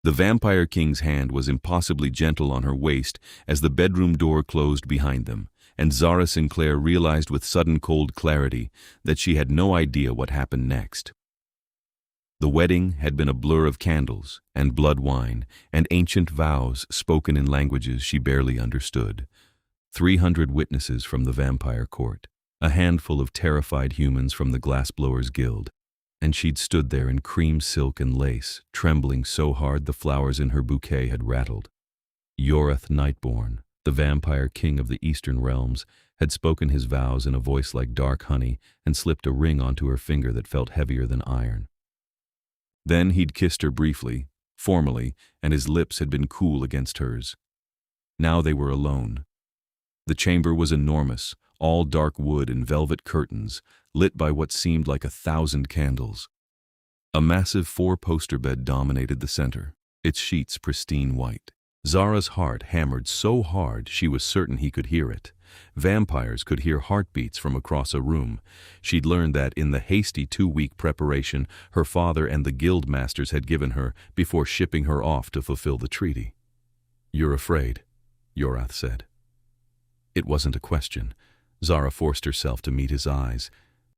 The Vampire King's hand was impossibly gentle on her waist as the bedroom door closed behind them, and Zara Sinclair realized with sudden cold clarity that she had no idea what happened next. The wedding had been a blur of candles and blood wine and ancient vows spoken in languages she barely understood. 300 witnesses from the vampire court, a handful of terrified humans from the glassblowers' guild, and she'd stood there in cream silk and lace, trembling so hard the flowers in her bouquet had rattled. Yorath Nightborne, the vampire king of the eastern realms, had spoken his vows in a voice like dark honey and slipped a ring onto her finger that felt heavier than iron. Then he'd kissed her briefly, formally, and his lips had been cool against hers. Now they were alone. The chamber was enormous, all dark wood and velvet curtains, lit by what seemed like 1,000 candles. A massive 4-poster bed dominated the center, its sheets pristine white. Zara's heart hammered so hard she was certain he could hear it. Vampires could hear heartbeats from across a room. She'd learned that in the hasty 2-week preparation her father and the guild masters had given her before shipping her off to fulfill the treaty. "You're afraid," Yorath said. It wasn't a question. Zara forced herself to meet his eyes.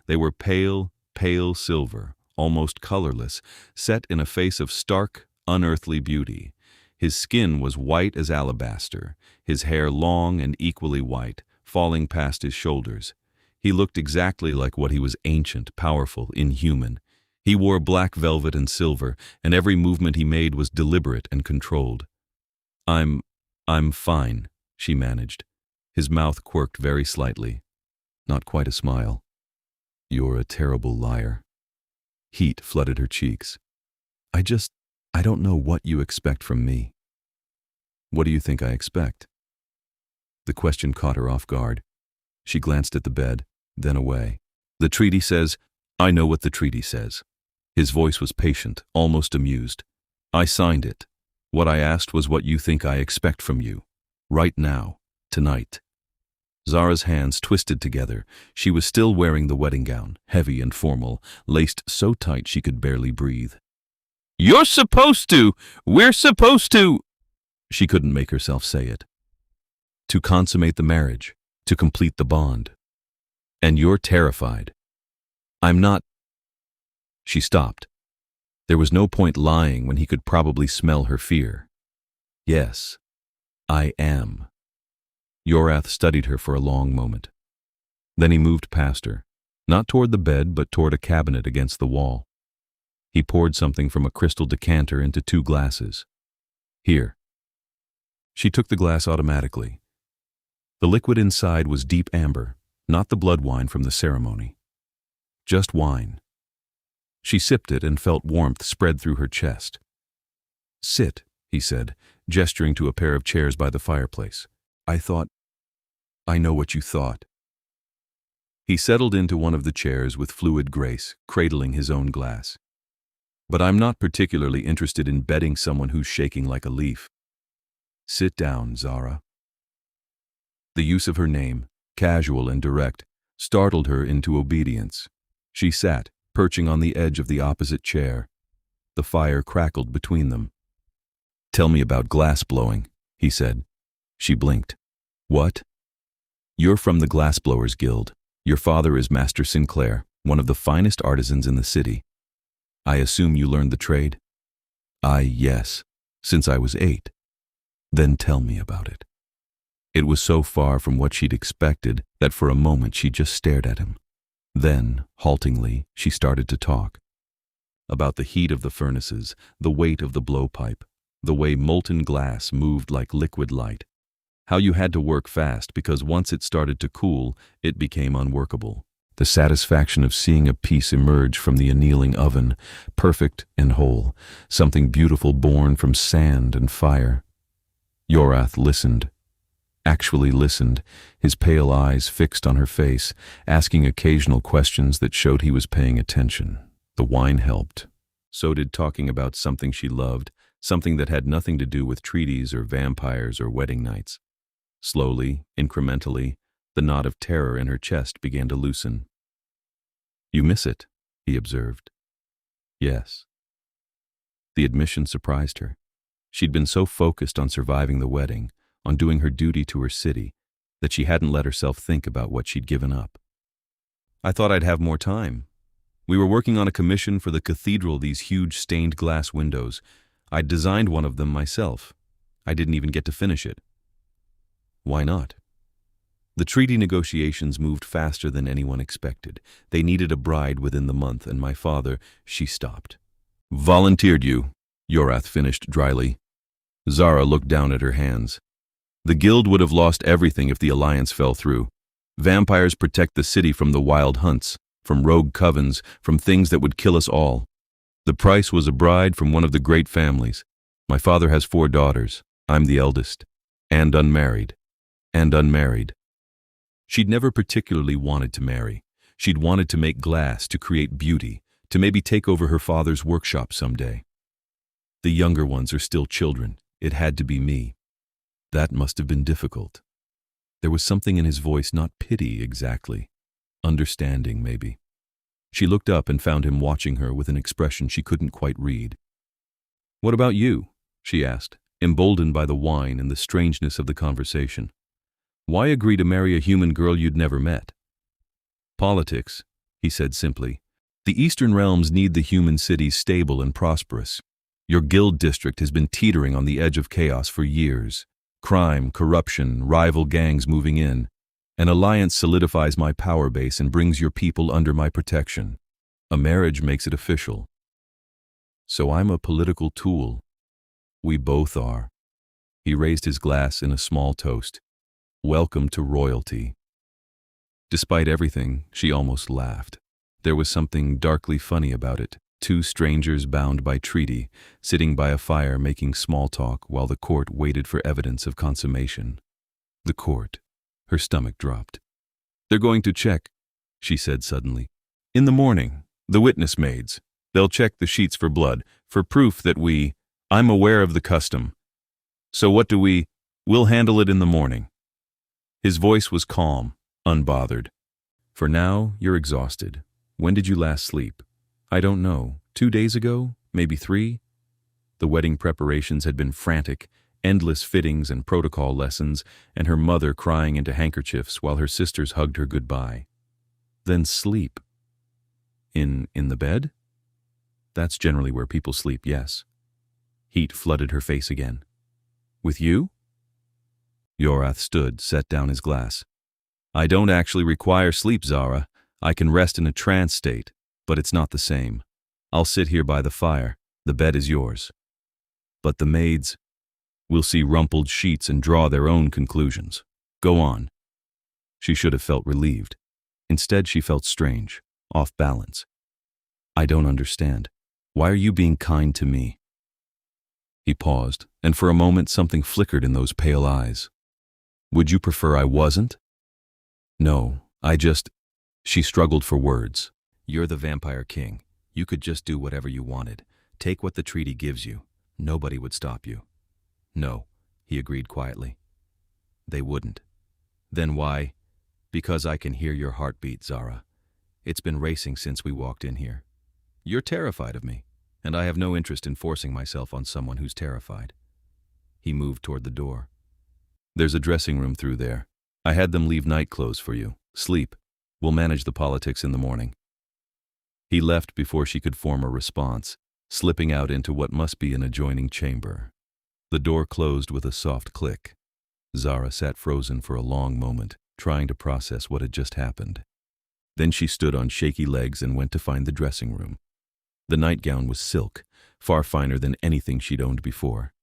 They were pale, pale silver, almost colorless, set in a face of stark, unearthly beauty. His skin was white as alabaster, his hair long and equally white, falling past his shoulders. He looked exactly like what he was: ancient, powerful, inhuman. He wore black velvet and silver, and every movement he made was deliberate and controlled. I'm fine," she managed. His mouth quirked very slightly. Not quite a smile. "You're a terrible liar." Heat flooded her cheeks. I don't know what you expect from me." "What do you think I expect?" The question caught her off guard. She glanced at the bed, then away. "The treaty says—" "I know what the treaty says." His voice was patient, almost amused. "I signed it. What I asked was what you think I expect from you. Right now. Tonight." Zara's hands twisted together. She was still wearing the wedding gown, heavy and formal, laced so tight she could barely breathe. "You're supposed to! We're supposed to!" She couldn't make herself say it. "To consummate the marriage, to complete the bond. And you're terrified." "I'm not—" She stopped. There was no point lying when he could probably smell her fear. "Yes, I am." Yorath studied her for a long moment. Then he moved past her, not toward the bed but toward a cabinet against the wall. He poured something from a crystal decanter into 2 glasses. "Here." She took the glass automatically. The liquid inside was deep amber, not the blood wine from the ceremony. Just wine. She sipped it and felt warmth spread through her chest. "Sit," he said, gesturing to a pair of chairs by the fireplace. I know what you thought." He settled into one of the chairs with fluid grace, cradling his own glass. "But I'm not particularly interested in betting someone who's shaking like a leaf." "Sit down, Zara." The use of her name, casual and direct, startled her into obedience. She sat, perching on the edge of the opposite chair. The fire crackled between them. "Tell me about glassblowing," he said. She blinked. "What?" "You're from the Glassblowers Guild. Your father is Master Sinclair, one of the finest artisans in the city. I assume you learned the trade?" Yes, since I was 8. "Then tell me about it." It was so far from what she'd expected that for a moment she just stared at him. Then, haltingly, she started to talk. About the heat of the furnaces, the weight of the blowpipe, the way molten glass moved like liquid light. How you had to work fast because once it started to cool, it became unworkable. The satisfaction of seeing a piece emerge from the annealing oven, perfect and whole, something beautiful born from sand and fire. Yorath listened. Actually listened, his pale eyes fixed on her face, asking occasional questions that showed he was paying attention. The wine helped. So did talking about something she loved, something that had nothing to do with treaties or vampires or wedding nights. Slowly, incrementally, the knot of terror in her chest began to loosen. "You miss it," he observed. "Yes." The admission surprised her. She'd been so focused on surviving the wedding, on doing her duty to her city, that she hadn't let herself think about what she'd given up. I thought I'd have more time. We were working on a commission for the cathedral, these huge stained glass windows. I'd designed one of them myself. I didn't even get to finish it. Why not? The treaty negotiations moved faster than anyone expected. They needed a bride within the month, and my father, she stopped. Volunteered you, Yorath finished dryly. Zara looked down at her hands. The guild would have lost everything if the alliance fell through. Vampires protect the city from the wild hunts, from rogue covens, from things that would kill us all. The price was a bride from one of the great families. My father has 4 daughters. I'm the eldest. And unmarried. She'd never particularly wanted to marry. She'd wanted to make glass, to create beauty, to maybe take over her father's workshop someday. The younger ones are still children. It had to be me. That must have been difficult. There was something in his voice, not pity exactly. Understanding, maybe. She looked up and found him watching her with an expression she couldn't quite read. "What about you?" she asked, emboldened by the wine and the strangeness of the conversation. "Why agree to marry a human girl you'd never met?" "Politics," he said simply. "The Eastern realms need the human cities stable and prosperous. Your guild district has been teetering on the edge of chaos for years. Crime, corruption, rival gangs moving in. An alliance solidifies my power base and brings your people under my protection. A marriage makes it official. So I'm a political tool. We both are." He raised his glass in a small toast. "Welcome to royalty." Despite everything, she almost laughed. There was something darkly funny about it. 2 strangers bound by treaty, sitting by a fire making small talk while the court waited for evidence of consummation. The court. Her stomach dropped. "They're going to check," she said suddenly. "In the morning, the witness maids. They'll check the sheets for blood, for proof that I'm aware of the custom. So what do we'll handle it in the morning." His voice was calm, unbothered. "For now, you're exhausted. When did you last sleep?" "I don't know. 2 days ago? Maybe 3? The wedding preparations had been frantic, endless fittings and protocol lessons, and her mother crying into handkerchiefs while her sisters hugged her goodbye. Then sleep. In the bed? That's generally where people sleep, yes. Heat flooded her face again. With you? Yorath stood, set down his glass. "I don't actually require sleep, Zara. I can rest in a trance state, but it's not the same. I'll sit here by the fire. The bed is yours. But the maids will see rumpled sheets and draw their own conclusions. Go on." She should have felt relieved. Instead, she felt strange, off balance. "I don't understand. Why are you being kind to me?" He paused, and for a moment something flickered in those pale eyes. "Would you prefer I wasn't?" "No, She struggled for words. "You're the vampire king. You could just do whatever you wanted. Take what the treaty gives you. Nobody would stop you." "No," he agreed quietly. "They wouldn't." "Then why?" "Because I can hear your heartbeat, Zara. It's been racing since we walked in here. You're terrified of me, and I have no interest in forcing myself on someone who's terrified." He moved toward the door. "There's a dressing room through there. I had them leave night clothes for you. Sleep. We'll manage the politics in the morning." He left before she could form a response, slipping out into what must be an adjoining chamber. The door closed with a soft click. Zara sat frozen for a long moment, trying to process what had just happened. Then she stood on shaky legs and went to find the dressing room. The nightgown was silk, far finer than anything she'd owned before.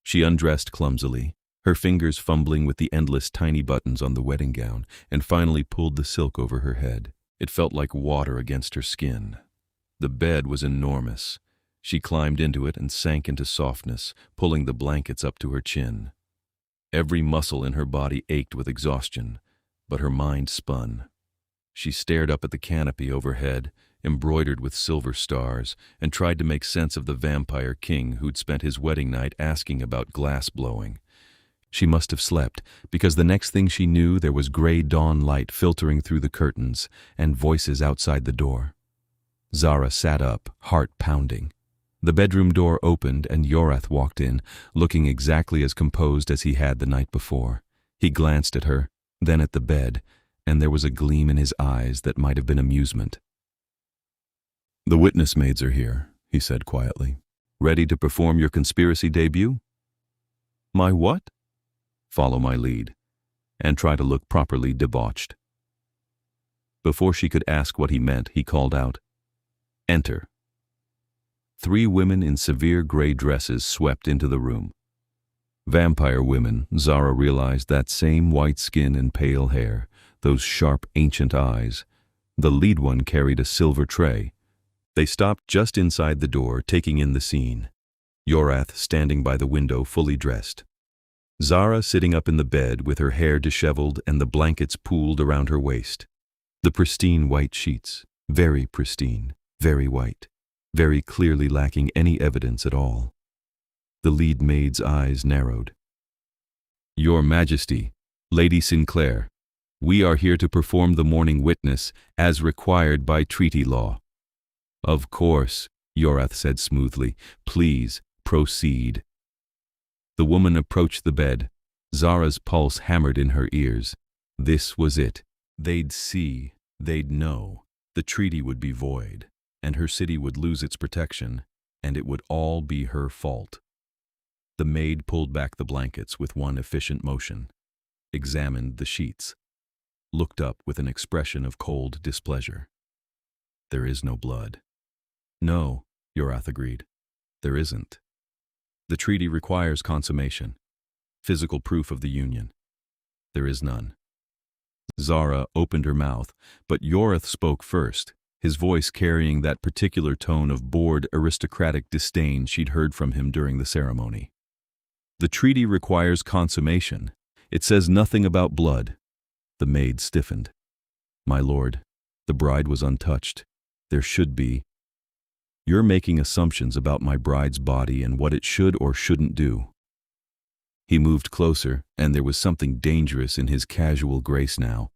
She undressed clumsily, her fingers fumbling with the endless tiny buttons on the wedding gown, and finally pulled the silk over her head. It felt like water against her skin. The bed was enormous. She climbed into it and sank into softness, pulling the blankets up to her chin. Every muscle in her body ached with exhaustion, but her mind spun. She stared up at the canopy overhead, embroidered with silver stars, and tried to make sense of the vampire king who'd spent his wedding night asking about glassblowing. She must have slept, because the next thing she knew there was gray dawn light filtering through the curtains and voices outside the door. Zara sat up, heart pounding. The bedroom door opened and Yorath walked in, looking exactly as composed as he had the night before. He glanced at her, then at the bed, and there was a gleam in his eyes that might have been amusement. "The witness maids are here," he said quietly. "Ready to perform your conspiracy debut?" "My what?" "Follow my lead, and try to look properly debauched." Before she could ask what he meant, he called out, "Enter." 3 women in severe gray dresses swept into the room. Vampire women, Zara realized, that same white skin and pale hair, those sharp ancient eyes. The lead one carried a silver tray. They stopped just inside the door, taking in the scene. Yorath standing by the window, fully dressed. Zara sitting up in the bed with her hair disheveled and the blankets pooled around her waist. The pristine white sheets, very pristine, very white, very clearly lacking any evidence at all. The lead maid's eyes narrowed. "Your Majesty, Lady Sinclair, we are here to perform the morning witness as required by treaty law." "Of course," Yorath said smoothly. "Please, proceed." The woman approached the bed. Zara's pulse hammered in her ears. This was it. They'd see, they'd know. The treaty would be void, and her city would lose its protection, and it would all be her fault. The maid pulled back the blankets with one efficient motion, examined the sheets, looked up with an expression of cold displeasure. "There is no blood." "No," Yorath agreed. "There isn't. The treaty requires consummation, physical proof of the union. There is none." Zara opened her mouth, but Yorath spoke first, his voice carrying that particular tone of bored aristocratic disdain she'd heard from him during the ceremony. "The treaty requires consummation. It says nothing about blood." The maid stiffened. "My lord, the bride was untouched. There should be. You're making assumptions about my bride's body and what it should or shouldn't do." He moved closer, and there was something dangerous in his casual grace now.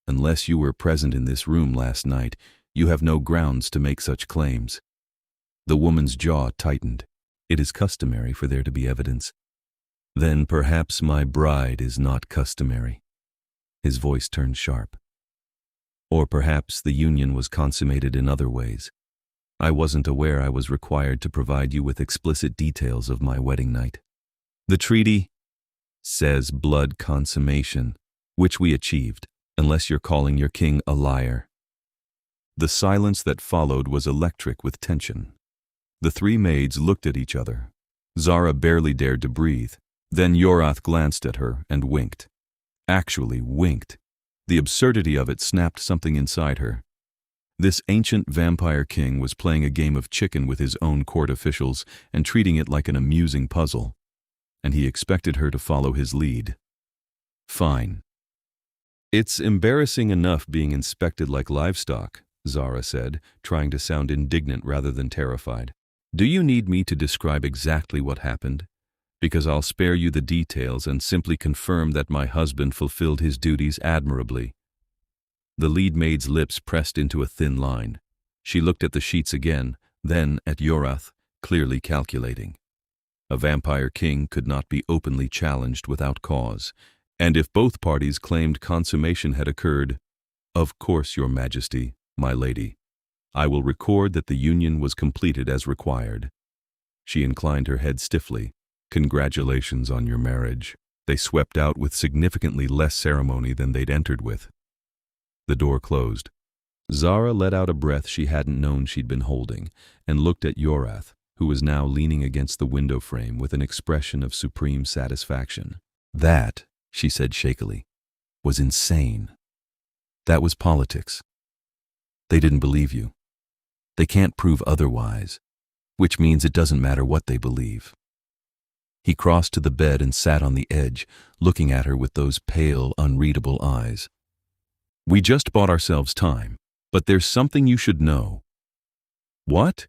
"Unless you were present in this room last night, you have no grounds to make such claims." The woman's jaw tightened. "It is customary for there to be evidence." "Then perhaps my bride is not customary." His voice turned sharp. "Or perhaps the union was consummated in other ways. I wasn't aware I was required to provide you with explicit details of my wedding night. The treaty says blood consummation, which we achieved, unless you're calling your king a liar." The silence that followed was electric with tension. The 3 maids looked at each other. Zara barely dared to breathe. Then Yorath glanced at her and winked. Actually winked. The absurdity of it snapped something inside her. This ancient vampire king was playing a game of chicken with his own court officials and treating it like an amusing puzzle. And he expected her to follow his lead. "Fine. It's embarrassing enough being inspected like livestock," Zara said, trying to sound indignant rather than terrified. "Do you need me to describe exactly what happened? Because I'll spare you the details and simply confirm that my husband fulfilled his duties admirably." The lead maid's lips pressed into a thin line. She looked at the sheets again, then at Yorath, clearly calculating. A vampire king could not be openly challenged without cause, and if both parties claimed consummation had occurred, "Of course, your majesty, my lady, I will record that the union was completed as required." She inclined her head stiffly. "Congratulations on your marriage." They swept out with significantly less ceremony than they'd entered with. The door closed. Zara let out a breath she hadn't known she'd been holding, and looked at Yorath, who was now leaning against the window frame with an expression of supreme satisfaction. "That," she said shakily, "was insane. That was politics. They didn't believe you. They can't prove otherwise, which means it doesn't matter what they believe." He crossed to the bed and sat on the edge, looking at her with those pale, unreadable eyes. "We just bought ourselves time, but there's something you should know." "What?"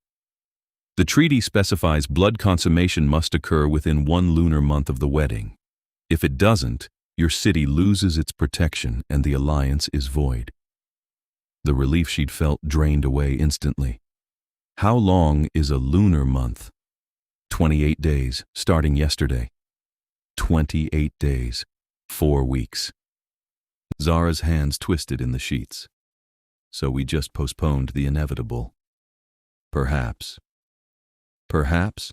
"The treaty specifies blood consummation must occur within 1 lunar month of the wedding. If it doesn't, your city loses its protection and the alliance is void." The relief she'd felt drained away instantly. How long is a lunar month? 28 days, starting yesterday. 28 days. 4 weeks. Zara's hands twisted in the sheets. So we just postponed the inevitable. Perhaps. Perhaps?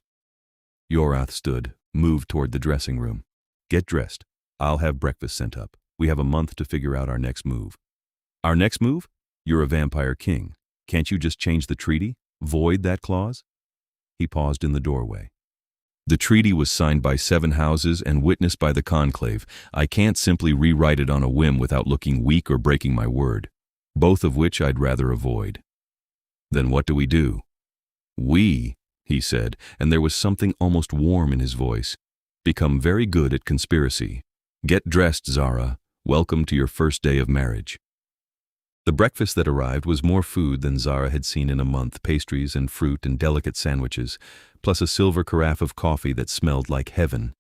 Yorath stood, moved toward the dressing room. Get dressed. I'll have breakfast sent up. We have a month to figure out our next move. Our next move? You're a vampire king. Can't you just change the treaty? Void that clause? He paused in the doorway. The treaty was signed by 7 houses and witnessed by the conclave. I can't simply rewrite it on a whim without looking weak or breaking my word, both of which I'd rather avoid. Then what do we do? We, he said, and there was something almost warm in his voice, become very good at conspiracy. Get dressed, Zara. Welcome to your first day of marriage. The breakfast that arrived was more food than Zara had seen in a month, pastries and fruit and delicate sandwiches, plus a silver carafe of coffee that smelled like heaven.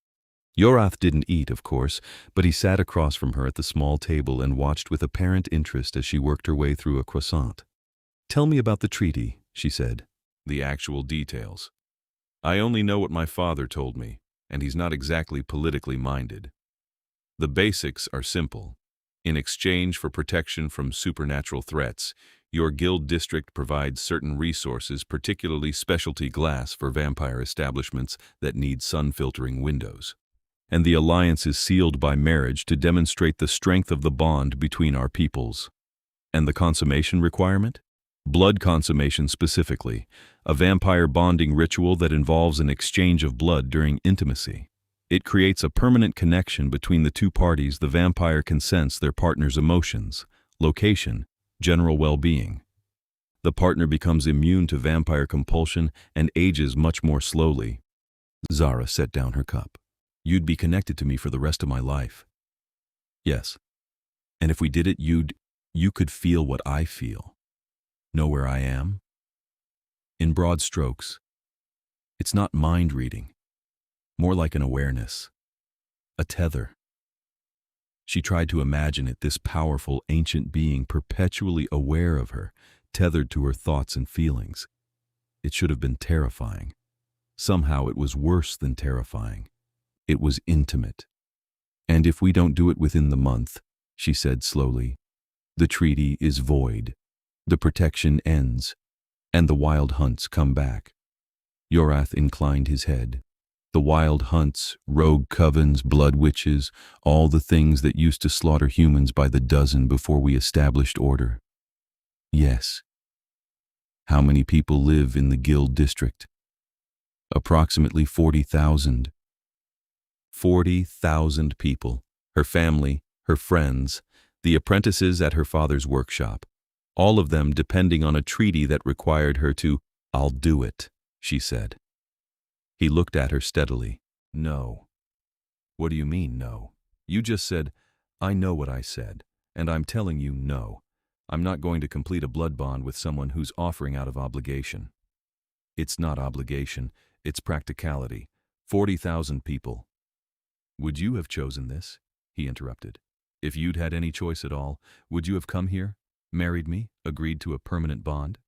Yorath didn't eat, of course, but he sat across from her at the small table and watched with apparent interest as she worked her way through a croissant. Tell me about the treaty, she said. The actual details. I only know what my father told me, and he's not exactly politically minded. The basics are simple. In exchange for protection from supernatural threats, your guild district provides certain resources, particularly specialty glass for vampire establishments that need sun-filtering windows. And the alliance is sealed by marriage to demonstrate the strength of the bond between our peoples. And the consummation requirement? Blood consummation specifically, a vampire bonding ritual that involves an exchange of blood during intimacy. It creates a permanent connection between the two parties. The vampire can sense their partner's emotions, location, general well-being. The partner becomes immune to vampire compulsion and ages much more slowly. Zara set down her cup. You'd be connected to me for the rest of my life. Yes. And if we did it, you could feel what I feel. Know where I am? In broad strokes. It's not mind reading. More like an awareness. A tether. She tried to imagine it, this powerful, ancient being perpetually aware of her, tethered to her thoughts and feelings. It should have been terrifying. Somehow it was worse than terrifying. It was intimate. And if we don't do it within the month, she said slowly, the treaty is void. The protection ends, and the wild hunts come back. Yorath inclined his head. The wild hunts, rogue covens, blood witches, all the things that used to slaughter humans by the dozen before we established order. Yes. How many people live in the guild district? Approximately 40,000. 40,000 people. Her family, her friends, the apprentices at her father's workshop. All of them depending on a treaty that required her to, I'll do it, she said. He looked at her steadily. No. What do you mean, no? You just said, I know what I said, and I'm telling you no. I'm not going to complete a blood bond with someone who's offering out of obligation. It's not obligation, it's practicality. 40,000 people. Would you have chosen this? He interrupted. If you'd had any choice at all, would you have come here, married me, agreed to a permanent bond?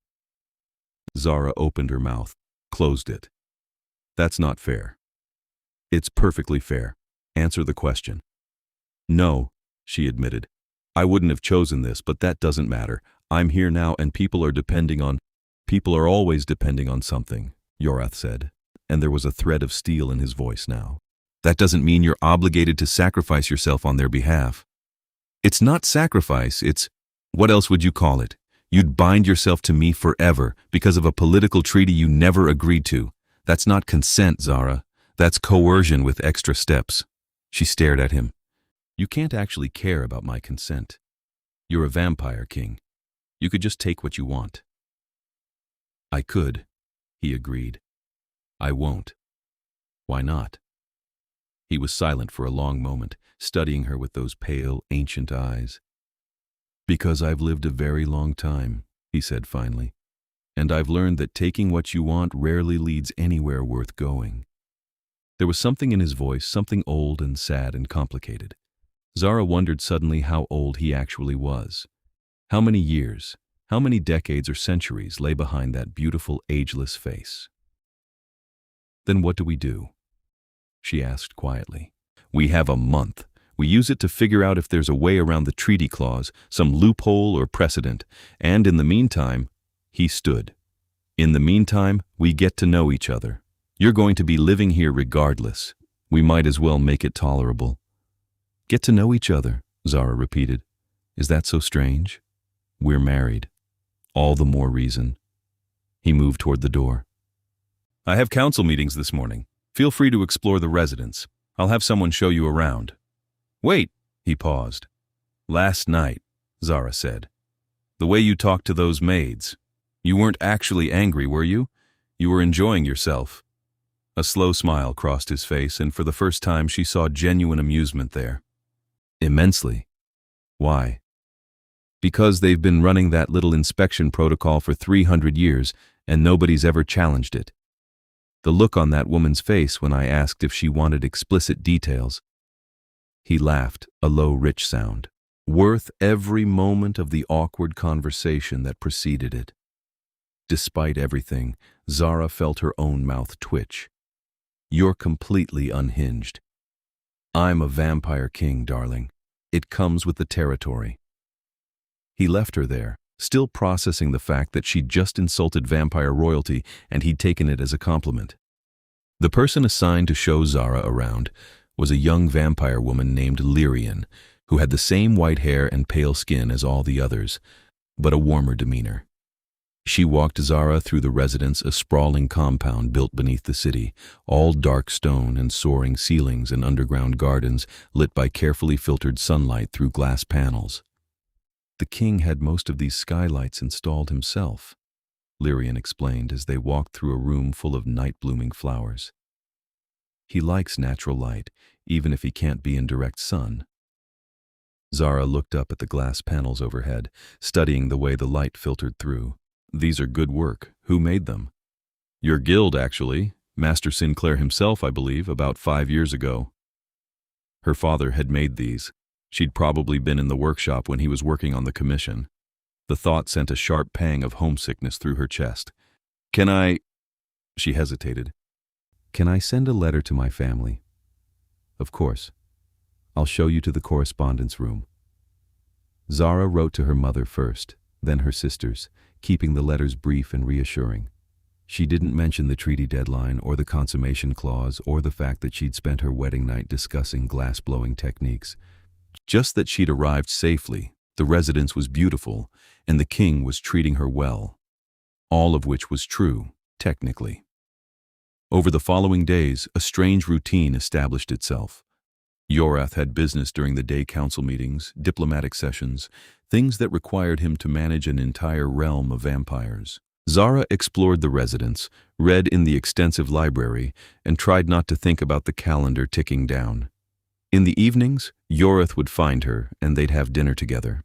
Zara opened her mouth, closed it. That's not fair. It's perfectly fair. Answer the question. No, she admitted. I wouldn't have chosen this, but that doesn't matter. I'm here now and people are always depending on something, Yorath said, and there was a thread of steel in his voice now. That doesn't mean you're obligated to sacrifice yourself on their behalf. It's not sacrifice, it's, what else would you call it? You'd bind yourself to me forever because of a political treaty you never agreed to. That's not consent, Zara. That's coercion with extra steps. She stared at him. You can't actually care about my consent. You're a vampire king. You could just take what you want. I could, he agreed. I won't. Why not? He was silent for a long moment, studying her with those pale, ancient eyes. Because I've lived a very long time, he said finally. And I've learned that taking what you want rarely leads anywhere worth going. There was something in his voice, something old and sad and complicated. Zara wondered suddenly how old he actually was. How many years? How many decades or centuries lay behind that beautiful, ageless face? Then what do? She asked quietly. We have a month. We use it to figure out if there's a way around the treaty clause, some loophole or precedent. And in the meantime, he stood. In the meantime, we get to know each other. You're going to be living here regardless. We might as well make it tolerable. Get to know each other, Zara repeated. Is that so strange? We're married. All the more reason. He moved toward the door. I have council meetings this morning. Feel free to explore the residence. I'll have someone show you around. Wait, he paused. Last night, Zara said. The way you talked to those maids. You weren't actually angry, were you? You were enjoying yourself. A slow smile crossed his face, and for the first time she saw genuine amusement there. Immensely. Why? Because they've been running that little inspection protocol for 300 years, and nobody's ever challenged it. The look on that woman's face when I asked if she wanted explicit details. He laughed, a low, rich sound, worth every moment of the awkward conversation that preceded it. Despite everything, Zara felt her own mouth twitch. You're completely unhinged. I'm a vampire king, darling. It comes with the territory. He left her there, still processing the fact that she'd just insulted vampire royalty and he'd taken it as a compliment. The person assigned to show Zara around was a young vampire woman named Lyrian, who had the same white hair and pale skin as all the others, but a warmer demeanor. She walked Zara through the residence, a sprawling compound built beneath the city, all dark stone and soaring ceilings and underground gardens lit by carefully filtered sunlight through glass panels. The king had most of these skylights installed himself, Lyrian explained as they walked through a room full of night-blooming flowers. He likes natural light, even if he can't be in direct sun. Zara looked up at the glass panels overhead, studying the way the light filtered through. These are good work. Who made them? Your guild, actually. Master Sinclair himself, I believe, about 5 years ago. Her father had made these. She'd probably been in the workshop when he was working on the commission. The thought sent a sharp pang of homesickness through her chest. Can I... She hesitated. Can I send a letter to my family? Of course. I'll show you to the correspondence room. Zara wrote to her mother first, then her sisters, keeping the letters brief and reassuring. She didn't mention the treaty deadline or the consummation clause or the fact that she'd spent her wedding night discussing glass-blowing techniques. Just that she'd arrived safely, the residence was beautiful, and the king was treating her well. All of which was true, technically. Over the following days, a strange routine established itself. Yorath had business during the day council meetings, diplomatic sessions, things that required him to manage an entire realm of vampires. Zara explored the residence, read in the extensive library, and tried not to think about the calendar ticking down. In the evenings, Yorath would find her, and they'd have dinner together.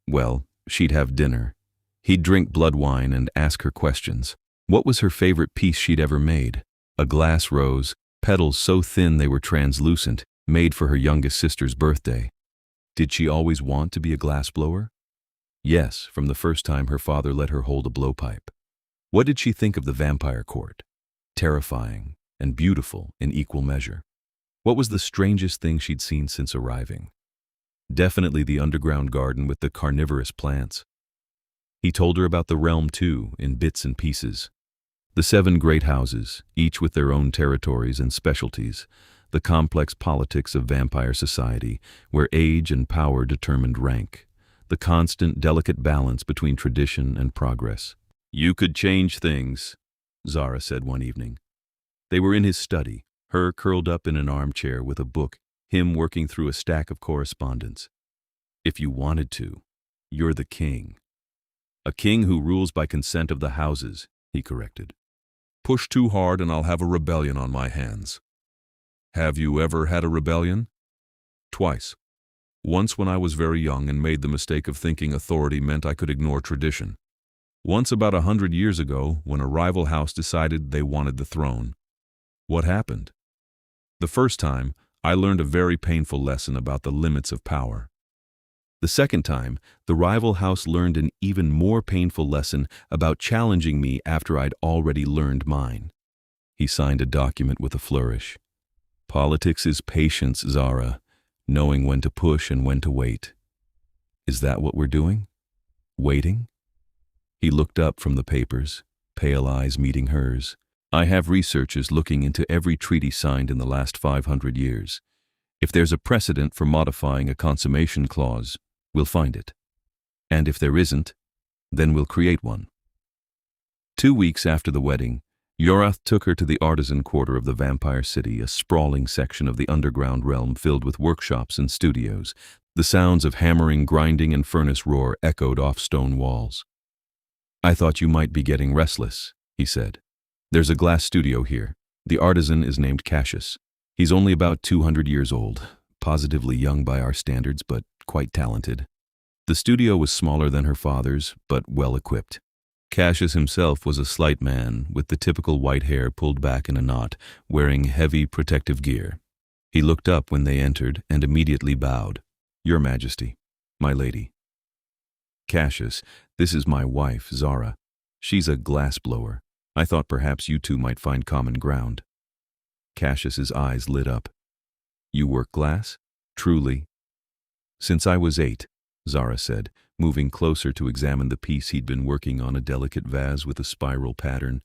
Well, she'd have dinner. He'd drink blood wine and ask her questions. What was her favorite piece she'd ever made? A glass rose, petals so thin they were translucent, made for her youngest sister's birthday. Did she always want to be a glassblower? Yes, from the first time her father let her hold a blowpipe. What did she think of the vampire court? Terrifying and beautiful in equal measure. What was the strangest thing she'd seen since arriving? Definitely the underground garden with the carnivorous plants. He told her about the realm too, in bits and pieces. The 7 great houses, each with their own territories and specialties, the complex politics of vampire society, where age and power determined rank, the constant, delicate balance between tradition and progress. You could change things, Zara said one evening. They were in his study, her curled up in an armchair with a book, him working through a stack of correspondence. If you wanted to, you're the king. A king who rules by consent of the houses, he corrected. Push too hard and I'll have a rebellion on my hands. Have you ever had a rebellion? Twice. Once when I was very young and made the mistake of thinking authority meant I could ignore tradition. Once about 100 years ago when a rival house decided they wanted the throne. What happened? The first time, I learned a very painful lesson about the limits of power. The second time, the rival house learned an even more painful lesson about challenging me after I'd already learned mine. He signed a document with a flourish. Politics is patience, Zara, knowing when to push and when to wait. Is that what we're doing? Waiting? He looked up from the papers, pale eyes meeting hers. I have researchers looking into every treaty signed in the last 500 years. If there's a precedent for modifying a consummation clause, we'll find it. And if there isn't, then we'll create one. 2 weeks after the wedding, Yorath took her to the artisan quarter of the vampire city, a sprawling section of the underground realm filled with workshops and studios. The sounds of hammering, grinding, and furnace roar echoed off stone walls. I thought you might be getting restless, he said. There's a glass studio here. The artisan is named Cassius. He's only about 200 years old, positively young by our standards, but quite talented. The studio was smaller than her father's, but well equipped. Cassius himself was a slight man, with the typical white hair pulled back in a knot, wearing heavy protective gear. He looked up when they entered and immediately bowed. Your Majesty, my lady. Cassius, this is my wife, Zara. She's a glassblower. I thought perhaps you two might find common ground. Cassius's eyes lit up. You work glass? Truly? Since I was 8, Zara said, moving closer to examine the piece he'd been working on, a delicate vase with a spiral pattern.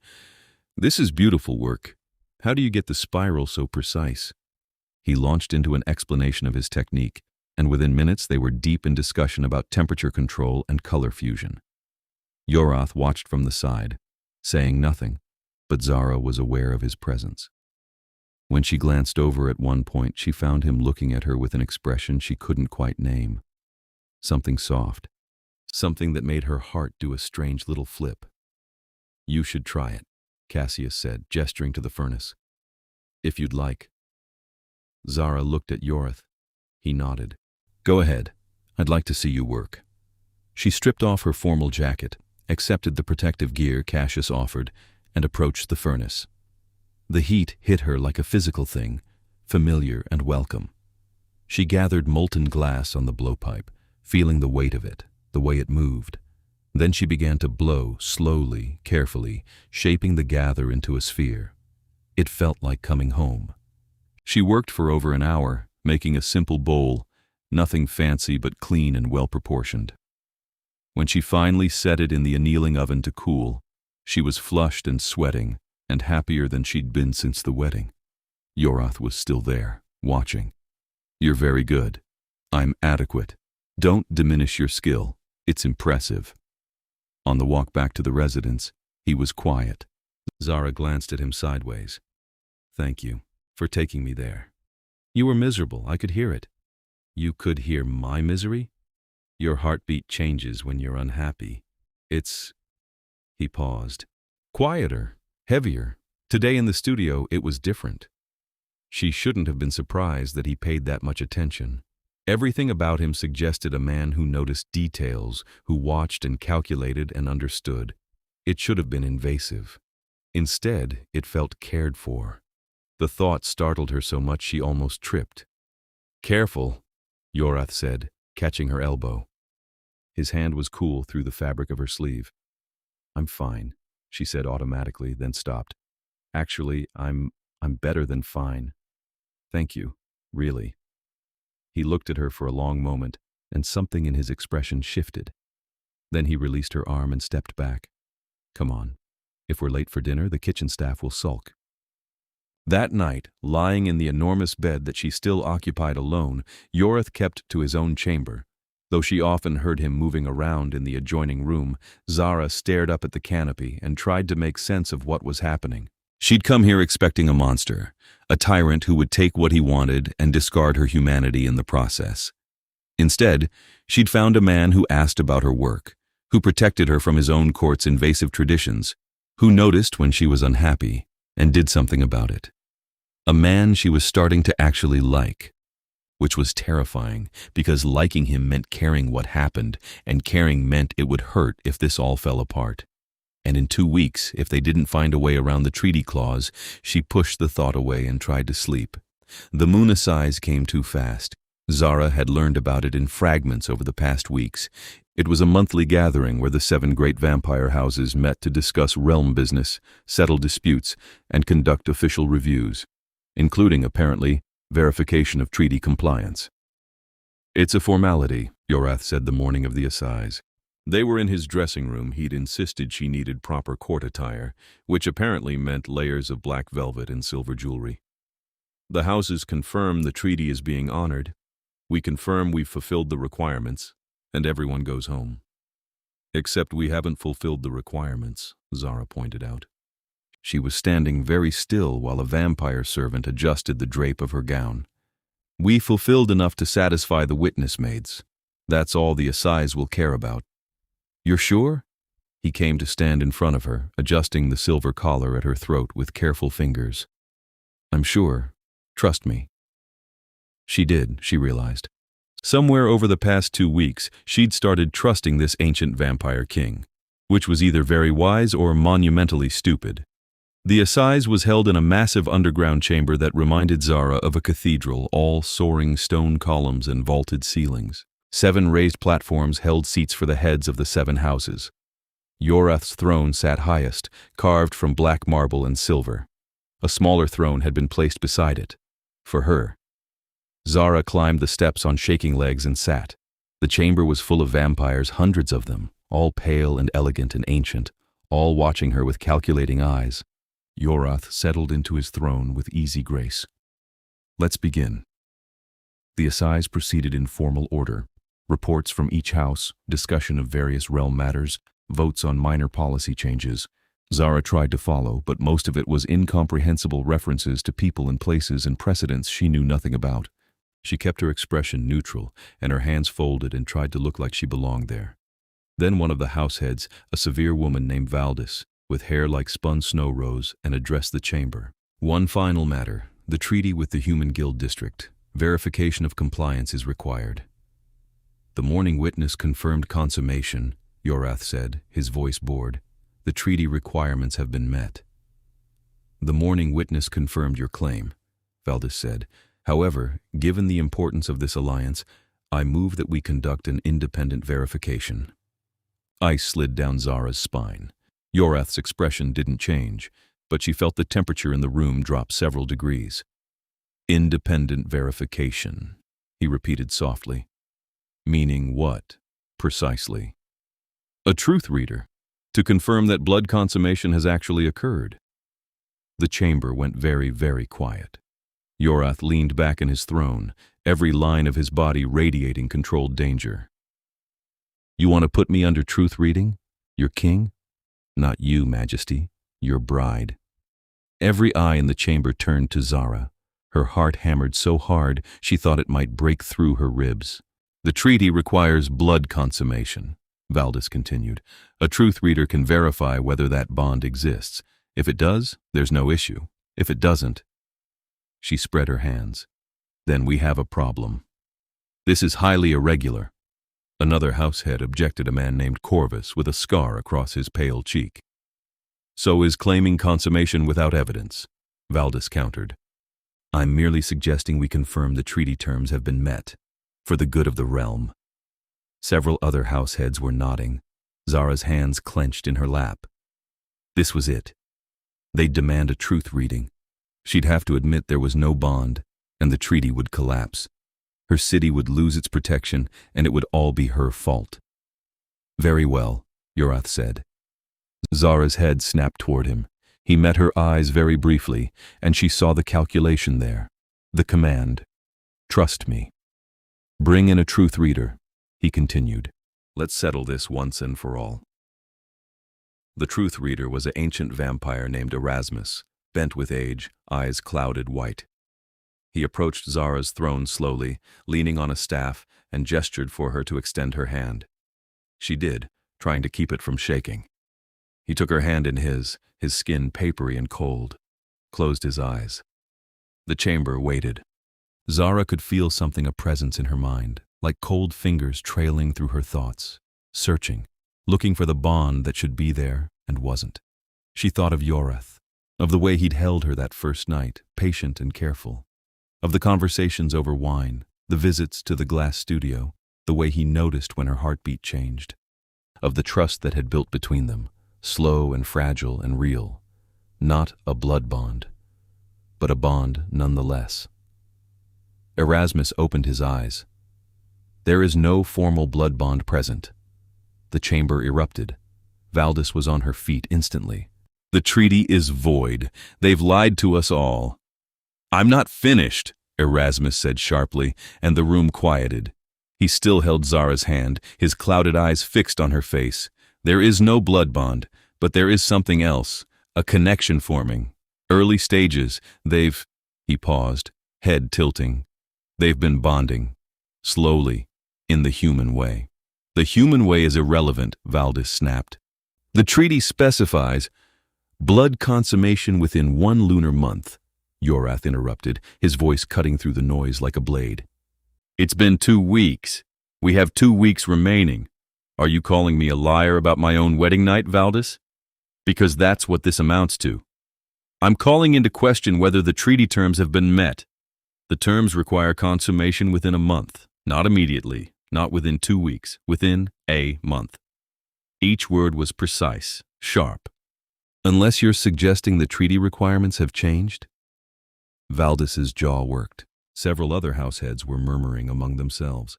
This is beautiful work. How do you get the spiral so precise? He launched into an explanation of his technique, and within minutes they were deep in discussion about temperature control and color fusion. Yorath watched from the side, saying nothing, but Zara was aware of his presence. When she glanced over at one point, she found him looking at her with an expression she couldn't quite name. Something soft, something that made her heart do a strange little flip. You should try it, Cassius said, gesturing to the furnace. If you'd like. Zara looked at Yorath. He nodded. Go ahead. I'd like to see you work. She stripped off her formal jacket, accepted the protective gear Cassius offered, and approached the furnace. The heat hit her like a physical thing, familiar and welcome. She gathered molten glass on the blowpipe, feeling the weight of it, the way it moved. Then she began to blow, slowly, carefully, shaping the gather into a sphere. It felt like coming home. She worked for over an hour, making a simple bowl, nothing fancy but clean and well-proportioned. When she finally set it in the annealing oven to cool, she was flushed and sweating, and happier than she'd been since the wedding. Yorath was still there, watching. You're very good. I'm adequate. Don't diminish your skill. It's impressive. On the walk back to the residence, he was quiet. Zara glanced at him sideways. Thank you for taking me there. You were miserable, I could hear it. You could hear my misery? Your heartbeat changes when you're unhappy. He paused. Quieter, heavier. Today in the studio, it was different. She shouldn't have been surprised that he paid that much attention. Everything about him suggested a man who noticed details, who watched and calculated and understood. It should have been invasive. Instead, it felt cared for. The thought startled her so much she almost tripped. Careful, Yorath said, catching her elbow. His hand was cool through the fabric of her sleeve. I'm fine, she said automatically, then stopped. Actually, I'm better than fine. Thank you, really. He looked at her for a long moment, and something in his expression shifted. Then he released her arm and stepped back. Come on. If we're late for dinner, the kitchen staff will sulk. That night, lying in the enormous bed that she still occupied alone, Yorath kept to his own chamber. Though she often heard him moving around in the adjoining room, Zara stared up at the canopy and tried to make sense of what was happening. She'd come here expecting a monster, a tyrant who would take what he wanted and discard her humanity in the process. Instead, she'd found a man who asked about her work, who protected her from his own court's invasive traditions, who noticed when she was unhappy and did something about it. A man she was starting to actually like, which was terrifying because liking him meant caring what happened, and caring meant it would hurt if this all fell apart. And in 2 weeks, if they didn't find a way around the treaty clause, she pushed the thought away and tried to sleep. The Moonasize came too fast. Zara had learned about it in fragments over the past weeks. It was a monthly gathering where the 7 great vampire houses met to discuss realm business, settle disputes, and conduct official reviews, including, apparently, verification of treaty compliance. "It's a formality," Yorath said the morning of the assize. They were in his dressing room. He'd insisted she needed proper court attire, which apparently meant layers of black velvet and silver jewelry. "The houses confirm the treaty is being honored. We confirm we've fulfilled the requirements, and everyone goes home." "Except we haven't fulfilled the requirements," Zara pointed out. She was standing very still while a vampire servant adjusted the drape of her gown. "We fulfilled enough to satisfy the witness maids. That's all the assize will care about." "You're sure?" He came to stand in front of her, adjusting the silver collar at her throat with careful fingers. "I'm sure. Trust me." She did, she realized. Somewhere over the past 2 weeks, she'd started trusting this ancient vampire king, which was either very wise or monumentally stupid. The assize was held in a massive underground chamber that reminded Zara of a cathedral, all soaring stone columns and vaulted ceilings. 7 raised platforms held seats for the heads of the 7 houses. Yorath's throne sat highest, carved from black marble and silver. A smaller throne had been placed beside it, for her. Zara climbed the steps on shaking legs and sat. The chamber was full of vampires, hundreds of them, all pale and elegant and ancient, all watching her with calculating eyes. Yorath settled into his throne with easy grace. "Let's begin." The assize proceeded in formal order. Reports from each house, discussion of various realm matters, votes on minor policy changes. Zara tried to follow, but most of it was incomprehensible references to people and places and precedents she knew nothing about. She kept her expression neutral, and her hands folded and tried to look like she belonged there. Then one of the househeads, a severe woman named Valdis, with hair like spun snow, rose and addressed the chamber. "One final matter, the treaty with the Human Guild District. Verification of compliance is required." "The morning witness confirmed consummation," Yorath said, his voice bored. "The treaty requirements have been met." "The morning witness confirmed your claim," Valdis said. "However, given the importance of this alliance, I move that we conduct an independent verification." Ice slid down Zara's spine. Yorath's expression didn't change, but she felt the temperature in the room drop several degrees. "Independent verification," he repeated softly. "Meaning what, precisely?" "A truth reader, to confirm that blood consummation has actually occurred." The chamber went very, very quiet. Yorath leaned back in his throne, every line of his body radiating controlled danger. "You want to put me under truth reading? Your king?" "Not you, Majesty. Your bride." Every eye in the chamber turned to Zara. Her heart hammered so hard she thought it might break through her ribs. "The treaty requires blood consummation," Valdis continued. "A truth reader can verify whether that bond exists. If it does, there's no issue. If it doesn't..." She spread her hands. "Then we have a problem. This is highly irregular." Another househead objected, a man named Corvus with a scar across his pale cheek. "So is claiming consummation without evidence," Valdis countered. "I'm merely suggesting we confirm the treaty terms have been met, for the good of the realm." Several other househeads were nodding. Zara's hands clenched in her lap. This was it. They'd demand a truth reading. She'd have to admit there was no bond, and the treaty would collapse. Her city would lose its protection, and it would all be her fault. "Very well," Yorath said. Zara's head snapped toward him. He met her eyes very briefly, and she saw the calculation there. The command. "Trust me." "Bring in a truth reader," he continued. "Let's settle this once and for all." The truth reader was an ancient vampire named Erasmus, bent with age, eyes clouded white. He approached Zara's throne slowly, leaning on a staff, and gestured for her to extend her hand. She did, trying to keep it from shaking. He took her hand in his skin papery and cold, closed his eyes. The chamber waited. Zara could feel something, a presence in her mind, like cold fingers trailing through her thoughts, searching, looking for the bond that should be there and wasn't. She thought of Yorath, of the way he'd held her that first night, patient and careful, of the conversations over wine, The visits to the glass studio, the way he noticed when her heartbeat changed, of the trust that had built between them, slow and fragile and real, not a blood bond, but a bond nonetheless. Erasmus opened his eyes. There is no formal blood bond present. The chamber erupted. Valdis was on her feet instantly. The treaty is void. They've lied to us all. I'm not finished, Erasmus said sharply, and the room quieted. He still held Zara's hand, his clouded eyes fixed on her face. There is no blood bond, but there is something else, a connection forming. Early stages, he paused, head tilting. They've been bonding, slowly, in the human way. The human way is irrelevant, Valdis snapped. The treaty specifies blood consummation within 1 lunar month, Yorath interrupted, his voice cutting through the noise like a blade. It's been 2 weeks. We have 2 weeks remaining. Are you calling me a liar about my own wedding night, Valdis? Because that's what this amounts to. I'm calling into question whether the treaty terms have been met. The terms require consummation within a month, not immediately, not within 2 weeks, within a month. Each word was precise, sharp. Unless you're suggesting the treaty requirements have changed? Valdis's jaw worked. Several other househeads were murmuring among themselves.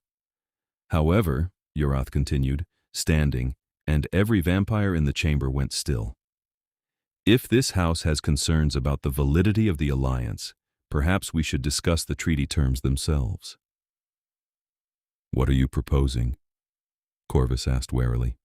However, Yorath continued, standing, and every vampire in the chamber went still. If this house has concerns about the validity of the alliance, perhaps we should discuss the treaty terms themselves. What are you proposing? Corvus asked warily.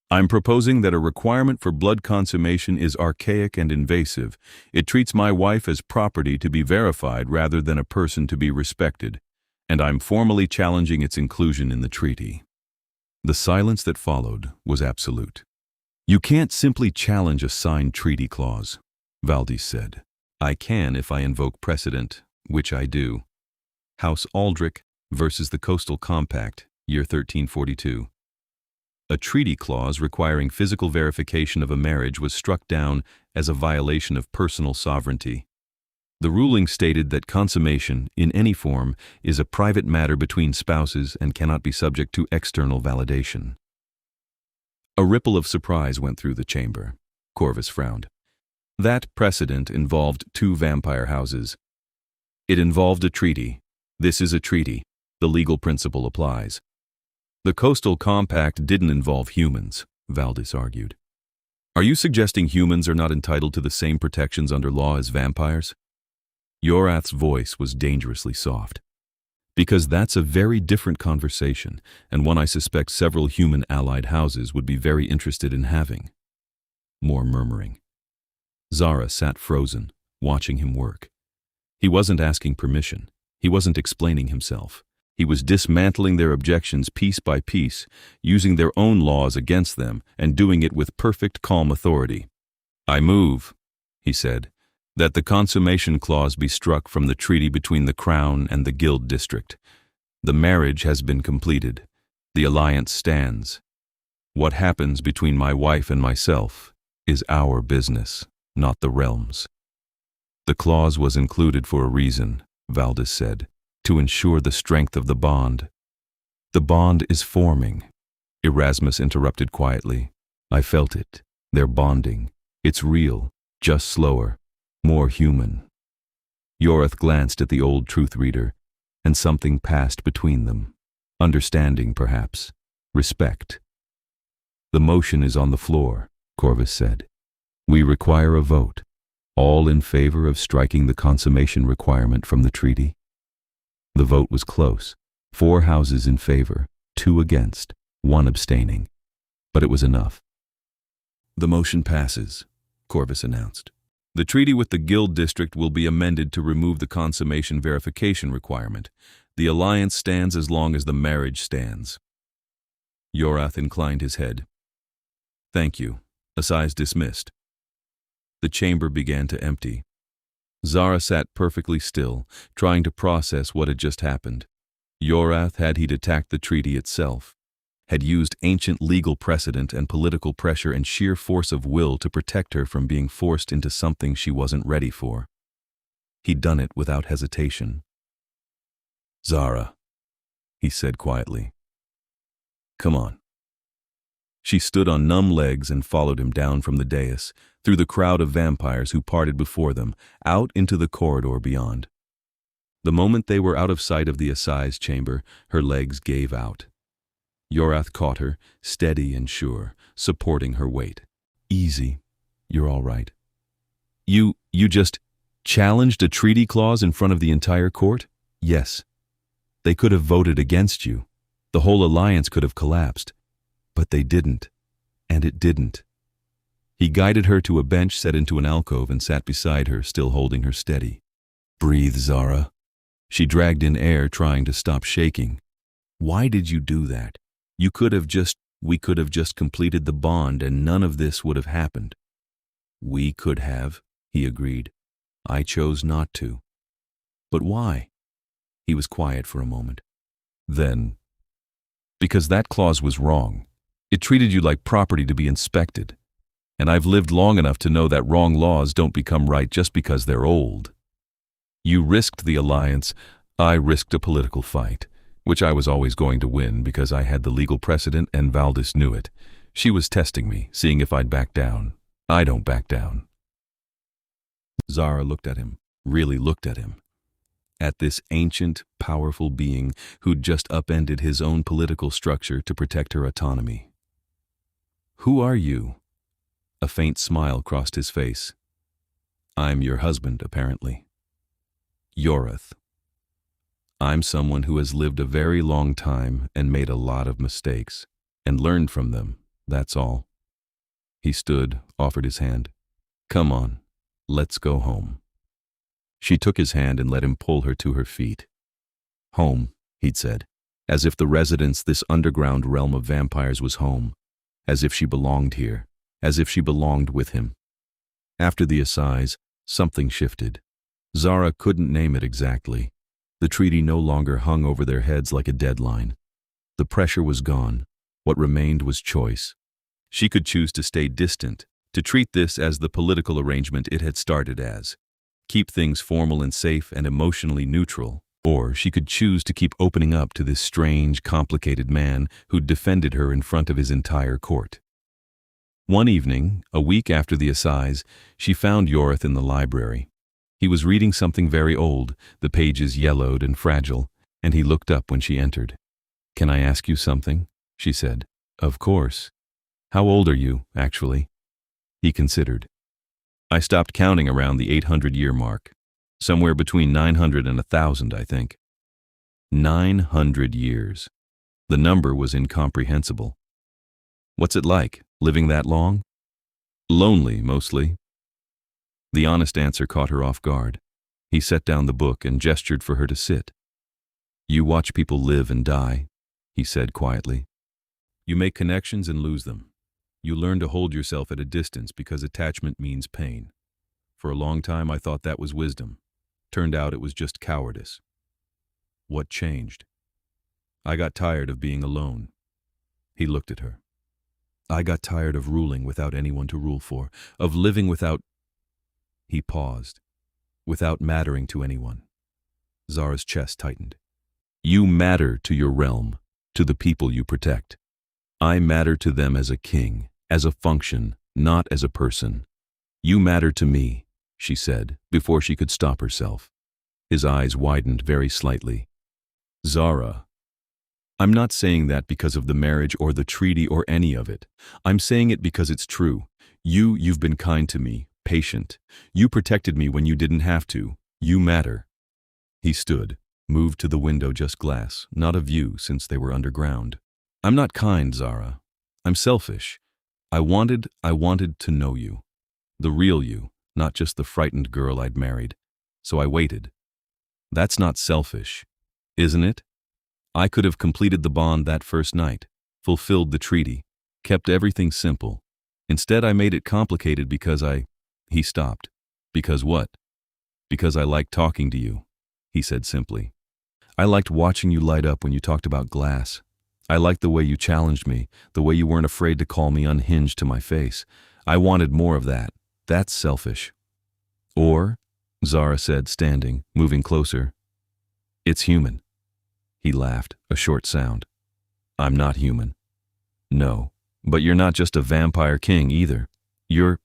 I'm proposing that a requirement for blood consummation is archaic and invasive. It treats my wife as property to be verified rather than a person to be respected, and I'm formally challenging its inclusion in the treaty. The silence that followed was absolute. You can't simply challenge a signed treaty clause, Valdis said. I can if I invoke precedent, which I do. House Aldrich versus the Coastal Compact, year 1342. A treaty clause requiring physical verification of a marriage was struck down as a violation of personal sovereignty. The ruling stated that consummation, in any form, is a private matter between spouses and cannot be subject to external validation. A ripple of surprise went through the chamber. Corvus frowned. That precedent involved 2 vampire houses. It involved a treaty. This is a treaty. The legal principle applies. The Coastal Compact didn't involve humans, Valdis argued. Are you suggesting humans are not entitled to the same protections under law as vampires? Yorath's voice was dangerously soft. Because that's a very different conversation, and one I suspect several human allied houses would be very interested in having. More murmuring. Zara sat frozen, watching him work. He wasn't asking permission. He wasn't explaining himself. He was dismantling their objections piece by piece, using their own laws against them, and doing it with perfect calm authority. I move, he said, that the consummation clause be struck from the treaty between the Crown and the Guild District. The marriage has been completed. The alliance stands. What happens between my wife and myself is our business, not the realm's. The clause was included for a reason, Valdis said, to ensure the strength of the bond. The bond is forming, Erasmus interrupted quietly. I felt it. They're bonding. It's real, just slower, more human. Yorath glanced at the old truth reader, and something passed between them. Understanding, perhaps. Respect. The motion is on the floor, Corvus said. We require a vote. All in favor of striking the consummation requirement from the treaty? The vote was close. 4 houses in favor, 2 against, 1 abstaining. But it was enough. The motion passes, Corvus announced. The treaty with the Guild District will be amended to remove the consummation verification requirement. The alliance stands as long as the marriage stands. Yorath inclined his head. Thank you. Assize dismissed. The chamber began to empty. Zara sat perfectly still, trying to process what had just happened. Yorath, had he attacked the treaty itself, had used ancient legal precedent and political pressure and sheer force of will to protect her from being forced into something she wasn't ready for. He'd done it without hesitation. Zara, he said quietly. Come on. She stood on numb legs and followed him down from the dais, through the crowd of vampires who parted before them, out into the corridor beyond. The moment they were out of sight of the assize chamber, her legs gave out. Yorath caught her, steady and sure, supporting her weight. Easy. You're all right. You just challenged a treaty clause in front of the entire court? Yes. They could have voted against you. The whole alliance could have collapsed. But they didn't. And it didn't. He guided her to a bench set into an alcove and sat beside her, still holding her steady. Breathe, Zara. She dragged in air, trying to stop shaking. Why did you do that? We could have just completed the bond and none of this would have happened. We could have, he agreed. I chose not to. But why? He was quiet for a moment. Then, because that clause was wrong. It treated you like property to be inspected. And I've lived long enough to know that wrong laws don't become right just because they're old. You risked the alliance, I risked a political fight, which I was always going to win because I had the legal precedent and Valdis knew it. She was testing me, seeing if I'd back down. I don't back down. Zara looked at him, really looked at him. At this ancient, powerful being who'd just upended his own political structure to protect her autonomy. Who are you? A faint smile crossed his face. I'm your husband, apparently. Yorath. I'm someone who has lived a very long time and made a lot of mistakes, and learned from them, that's all. He stood, offered his hand. Come on, let's go home. She took his hand and let him pull her to her feet. Home, he'd said, as if the residence, this underground realm of vampires, was home, as if she belonged here, as if she belonged with him. After the assize, something shifted. Zara couldn't name it exactly. The treaty no longer hung over their heads like a deadline. The pressure was gone. What remained was choice. She could choose to stay distant, to treat this as the political arrangement it had started as. Keep things formal and safe and emotionally neutral. Or she could choose to keep opening up to this strange, complicated man who'd defended her in front of his entire court. One evening, a week after the assize, she found Yorath in the library. He was reading something very old, the pages yellowed and fragile, and he looked up when she entered. Can I ask you something? She said. Of course. How old are you, actually? He considered. I stopped counting around the 800-year mark. Somewhere between 900 and 1,000, I think. 900 years. The number was incomprehensible. What's it like, living that long? Lonely, mostly. The honest answer caught her off guard. He set down the book and gestured for her to sit. You watch people live and die, he said quietly. You make connections and lose them. You learn to hold yourself at a distance because attachment means pain. For a long time I thought that was wisdom. Turned out it was just cowardice. What changed? I got tired of being alone. He looked at her. I got tired of ruling without anyone to rule for, of living without... He paused, without mattering to anyone. Zara's chest tightened. You matter to your realm, to the people you protect. I matter to them as a king, as a function, not as a person. You matter to me, she said, before she could stop herself. His eyes widened very slightly. Zara, I'm not saying that because of the marriage or the treaty or any of it. I'm saying it because it's true. You've been kind to me, patient. You protected me when you didn't have to. You matter. He stood, moved to the window, just glass, not a view since they were underground. I'm not kind, Zara. I'm selfish. I wanted to know you. The real you, not just the frightened girl I'd married. So I waited. That's not selfish, isn't it? I could have completed the bond that first night, fulfilled the treaty, kept everything simple. Instead, I made it complicated because He stopped. Because what? Because I liked talking to you, he said simply. I liked watching you light up when you talked about glass. I liked the way you challenged me, the way you weren't afraid to call me unhinged to my face. I wanted more of that. That's selfish. Or, Zara said, standing, moving closer, it's human. He laughed, a short sound. I'm not human. No, but you're not just a vampire king either. You're...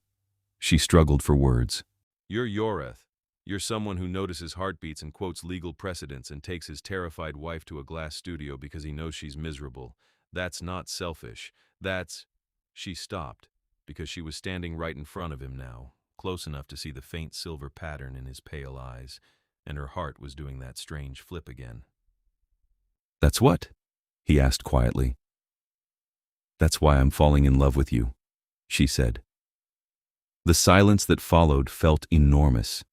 She struggled for words. You're Yorath. You're someone who notices heartbeats and quotes legal precedents and takes his terrified wife to a glass studio because he knows she's miserable. That's not selfish. That's... She stopped, because she was standing right in front of him now, close enough to see the faint silver pattern in his pale eyes, and her heart was doing that strange flip again. That's what? He asked quietly. That's why I'm falling in love with you, she said. The silence that followed felt enormous.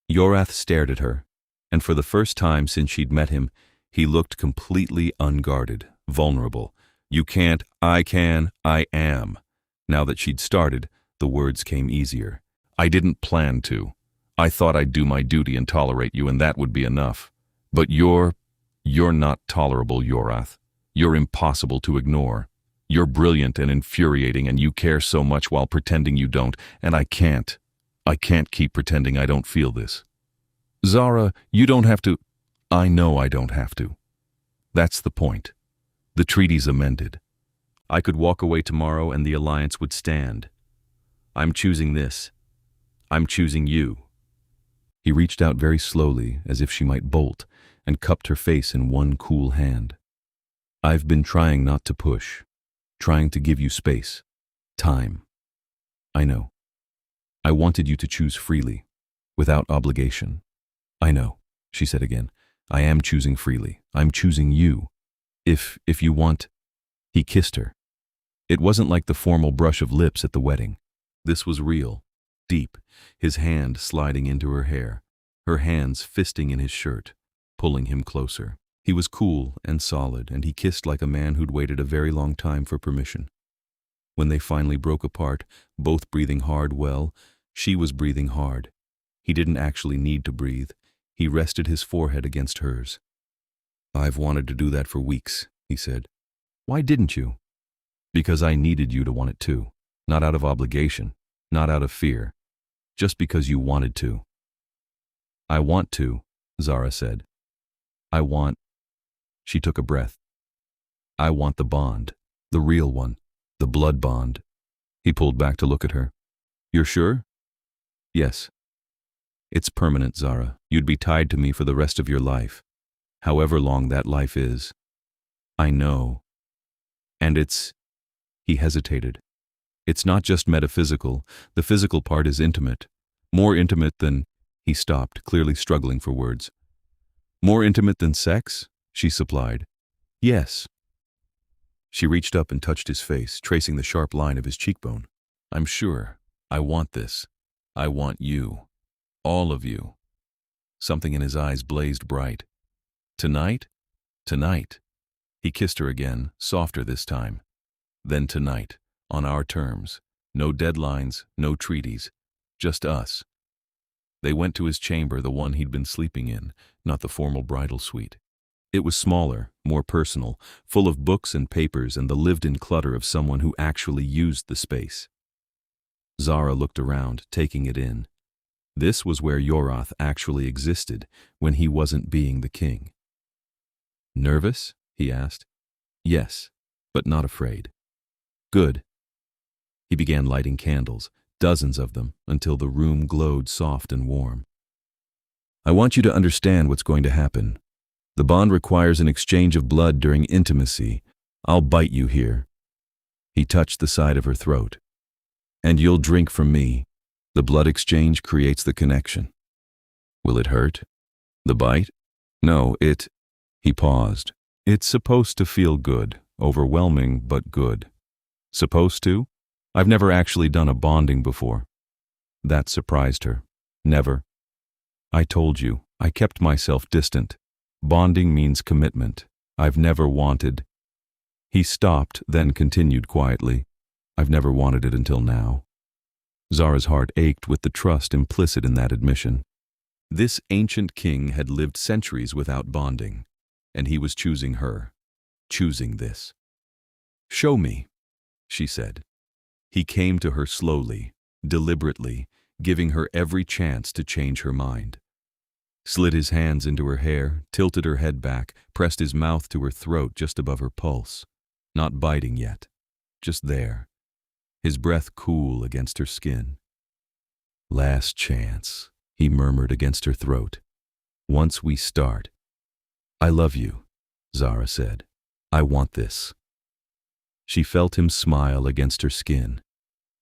Yorath stared at her, and for the first time since she'd met him, he looked completely unguarded, vulnerable. You can't, I can, I am. Now that she'd started, the words came easier. I didn't plan to. I thought I'd do my duty and tolerate you, and that would be enough. But you're not tolerable, Yorath. You're impossible to ignore. You're brilliant and infuriating, and you care so much while pretending you don't, and I can't. I can't keep pretending I don't feel this. Zara, you don't have to. I know I don't have to. That's the point. The treaty's amended. I could walk away tomorrow and the alliance would stand. I'm choosing this. I'm choosing you. He reached out very slowly, as if she might bolt, and cupped her face in one cool hand. I've been trying not to push, trying to give you space, time. I know. I wanted you to choose freely, without obligation. I know, she said again. I am choosing freely. I'm choosing you. If you want... He kissed her. It wasn't like the formal brush of lips at the wedding. This was real, deep, his hand sliding into her hair, her hands fisting in his shirt, pulling him closer. He was cool and solid, and he kissed like a man who'd waited a very long time for permission. When they finally broke apart, both breathing hard, well, she was breathing hard. He didn't actually need to breathe. He rested his forehead against hers. I've wanted to do that for weeks, he said. Why didn't you? Because I needed you to want it too. Not out of obligation, not out of fear. Just because you wanted to. I want to, Zara said. I want... She took a breath. I want the bond, the real one, the blood bond. He pulled back to look at her. You're sure? Yes. It's permanent, Zara. You'd be tied to me for the rest of your life. However long that life is. I know. And it's... He hesitated. It's not just metaphysical. The physical part is intimate. More intimate than... He stopped, clearly struggling for words. More intimate than sex? She supplied. Yes. She reached up and touched his face, tracing the sharp line of his cheekbone. I'm sure. I want this. I want you. All of you. Something in his eyes blazed bright. Tonight? Tonight. He kissed her again, softer this time. Then tonight, on our terms. No deadlines, no treaties. Just us. They went to his chamber, the one he'd been sleeping in, not the formal bridal suite. It was smaller, more personal, full of books and papers and the lived-in clutter of someone who actually used the space. Zara looked around, taking it in. This was where Yorath actually existed when he wasn't being the king. Nervous? He asked. Yes, but not afraid. Good. He began lighting candles, dozens of them, until the room glowed soft and warm. I want you to understand what's going to happen. The bond requires an exchange of blood during intimacy. I'll bite you here. He touched the side of her throat. And you'll drink from me. The blood exchange creates the connection. Will it hurt? The bite? No, it... He paused. It's supposed to feel good, overwhelming but good. Supposed to? I've never actually done a bonding before. That surprised her. Never. I told you, I kept myself distant. Bonding means commitment. I've never wanted... He stopped, then continued quietly. I've never wanted it until now. Zara's heart ached with the trust implicit in that admission. This ancient king had lived centuries without bonding, and he was choosing her, choosing this. Show me, she said. He came to her slowly, deliberately, giving her every chance to change her mind. slid his hands into her hair, tilted her head back, pressed his mouth to her throat just above her pulse. Not biting yet, just there, his breath cool against her skin. "Last chance," he murmured against her throat. "Once we start." "I love you," Zara said. "I want this." She felt him smile against her skin.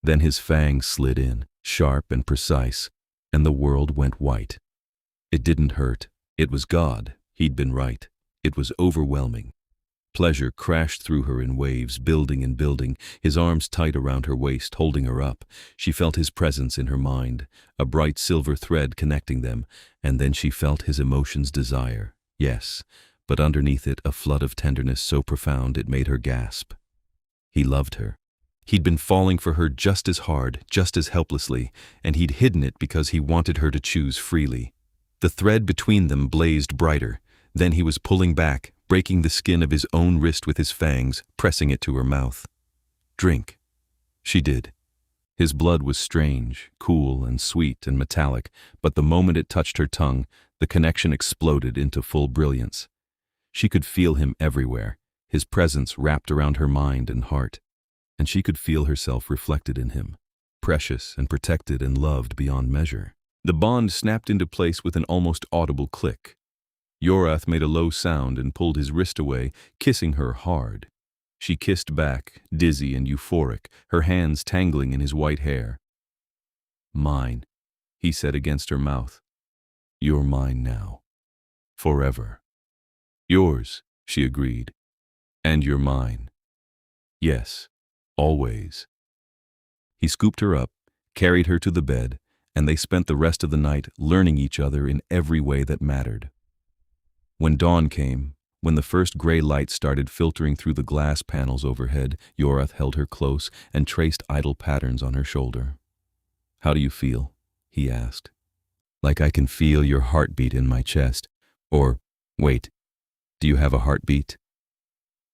Then his fangs slid in, sharp and precise, and the world went white. It didn't hurt. It was God. He'd been right. It was overwhelming. Pleasure crashed through her in waves, building and building, his arms tight around her waist, holding her up. She felt his presence in her mind, a bright silver thread connecting them, and then she felt his emotions' desire. Yes, but underneath it a flood of tenderness so profound it made her gasp. He loved her. He'd been falling for her just as hard, just as helplessly, and he'd hidden it because he wanted her to choose freely. The thread between them blazed brighter. Then he was pulling back, breaking the skin of his own wrist with his fangs, pressing it to her mouth. "Drink." She did. His blood was strange, cool and sweet and metallic, but the moment it touched her tongue, the connection exploded into full brilliance. She could feel him everywhere, his presence wrapped around her mind and heart, and she could feel herself reflected in him, precious and protected and loved beyond measure. The bond snapped into place with an almost audible click. Yorath made a low sound and pulled his wrist away, kissing her hard. She kissed back, dizzy and euphoric, her hands tangling in his white hair. "Mine," he said against her mouth. "You're mine now. Forever." "Yours," she agreed. "And you're mine." "Yes, always." He scooped her up, carried her to the bed, and they spent the rest of the night learning each other in every way that mattered. When dawn came, when the first gray light started filtering through the glass panels overhead, Yorath held her close and traced idle patterns on her shoulder. "How do you feel?" he asked. "Like I can feel your heartbeat in my chest. Or, wait, do you have a heartbeat?"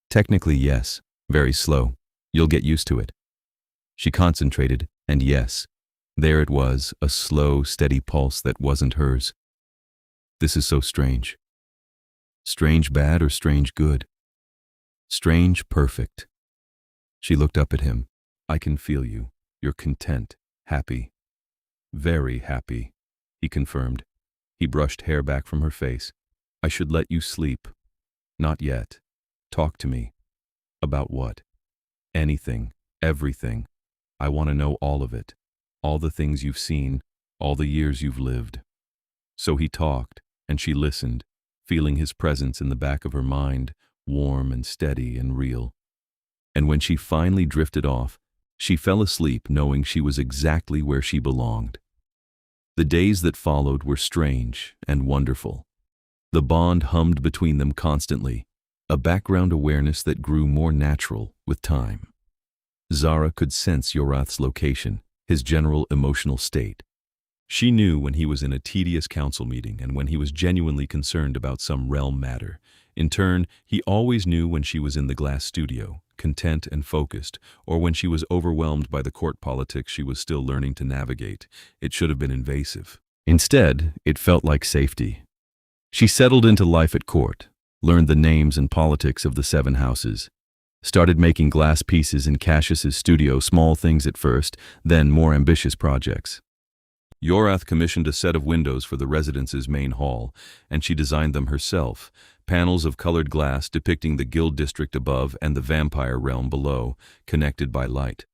"Technically, yes. Very slow. You'll get used to it." She concentrated, and yes, there it was, a slow, steady pulse that wasn't hers. "This is so strange." "Strange bad or strange good?" "Strange perfect." She looked up at him. "I can feel you. You're content, happy." "Very happy," he confirmed. He brushed hair back from her face. "I should let you sleep." "Not yet. Talk to me." "About what?" "Anything, everything. I want to know all of it. All the things you've seen, all the years you've lived." So he talked, and she listened, feeling his presence in the back of her mind, warm and steady and real. And when she finally drifted off, she fell asleep knowing she was exactly where she belonged. The days that followed were strange and wonderful. The bond hummed between them constantly, a background awareness that grew more natural with time. Zara could sense Yorath's location, his general emotional state. She knew when he was in a tedious council meeting and when he was genuinely concerned about some realm matter. In turn, he always knew when she was in the glass studio, content and focused, or when she was overwhelmed by the court politics she was still learning to navigate. It should have been invasive. Instead, it felt like safety. She settled into life at court, learned the names and politics of the 7 houses, started making glass pieces in Cassius's studio, small things at first, then more ambitious projects. Yorath commissioned a set of windows for the residence's main hall, and she designed them herself, panels of colored glass depicting the guild district above and the vampire realm below, connected by light.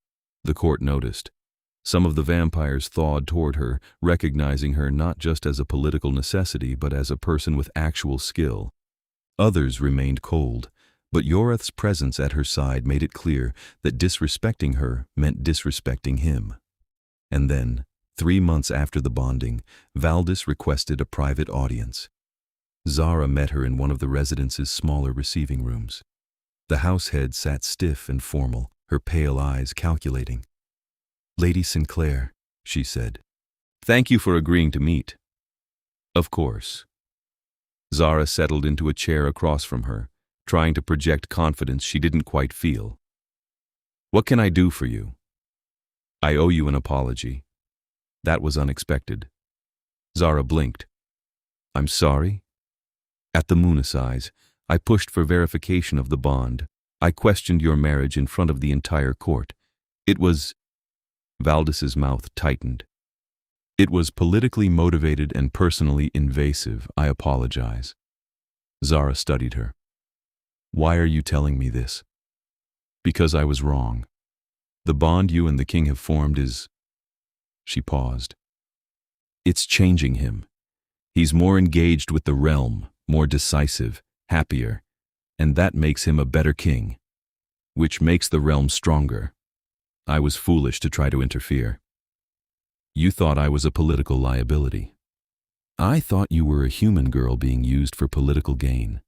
The court noticed. Some of the vampires thawed toward her, recognizing her not just as a political necessity but as a person with actual skill. Others remained cold, but Yorath's presence at her side made it clear that disrespecting her meant disrespecting him. And then, 3 months after the bonding, Valdis requested a private audience. Zara met her in one of the residence's smaller receiving rooms. The househead sat stiff and formal, her pale eyes calculating. "Lady Sinclair," she said, "thank you for agreeing to meet." "Of course." Zara settled into a chair across from her, trying to project confidence she didn't quite feel. "What can I do for you?" "I owe you an apology." That was unexpected. Zara blinked. I'm sorry? At the Munisai's, I pushed for verification of the bond. I questioned your marriage in front of the entire court. It was... Valdis's mouth tightened. It was politically motivated and personally invasive. I apologize. Zara studied her. Why are you telling me this? Because I was wrong. The bond you and the king have formed is... She paused. It's changing him. He's more engaged with the realm, more decisive, happier, and that makes him a better king, which makes the realm stronger. I was foolish to try to interfere. You thought I was a political liability. I thought you were a human girl being used for political gain.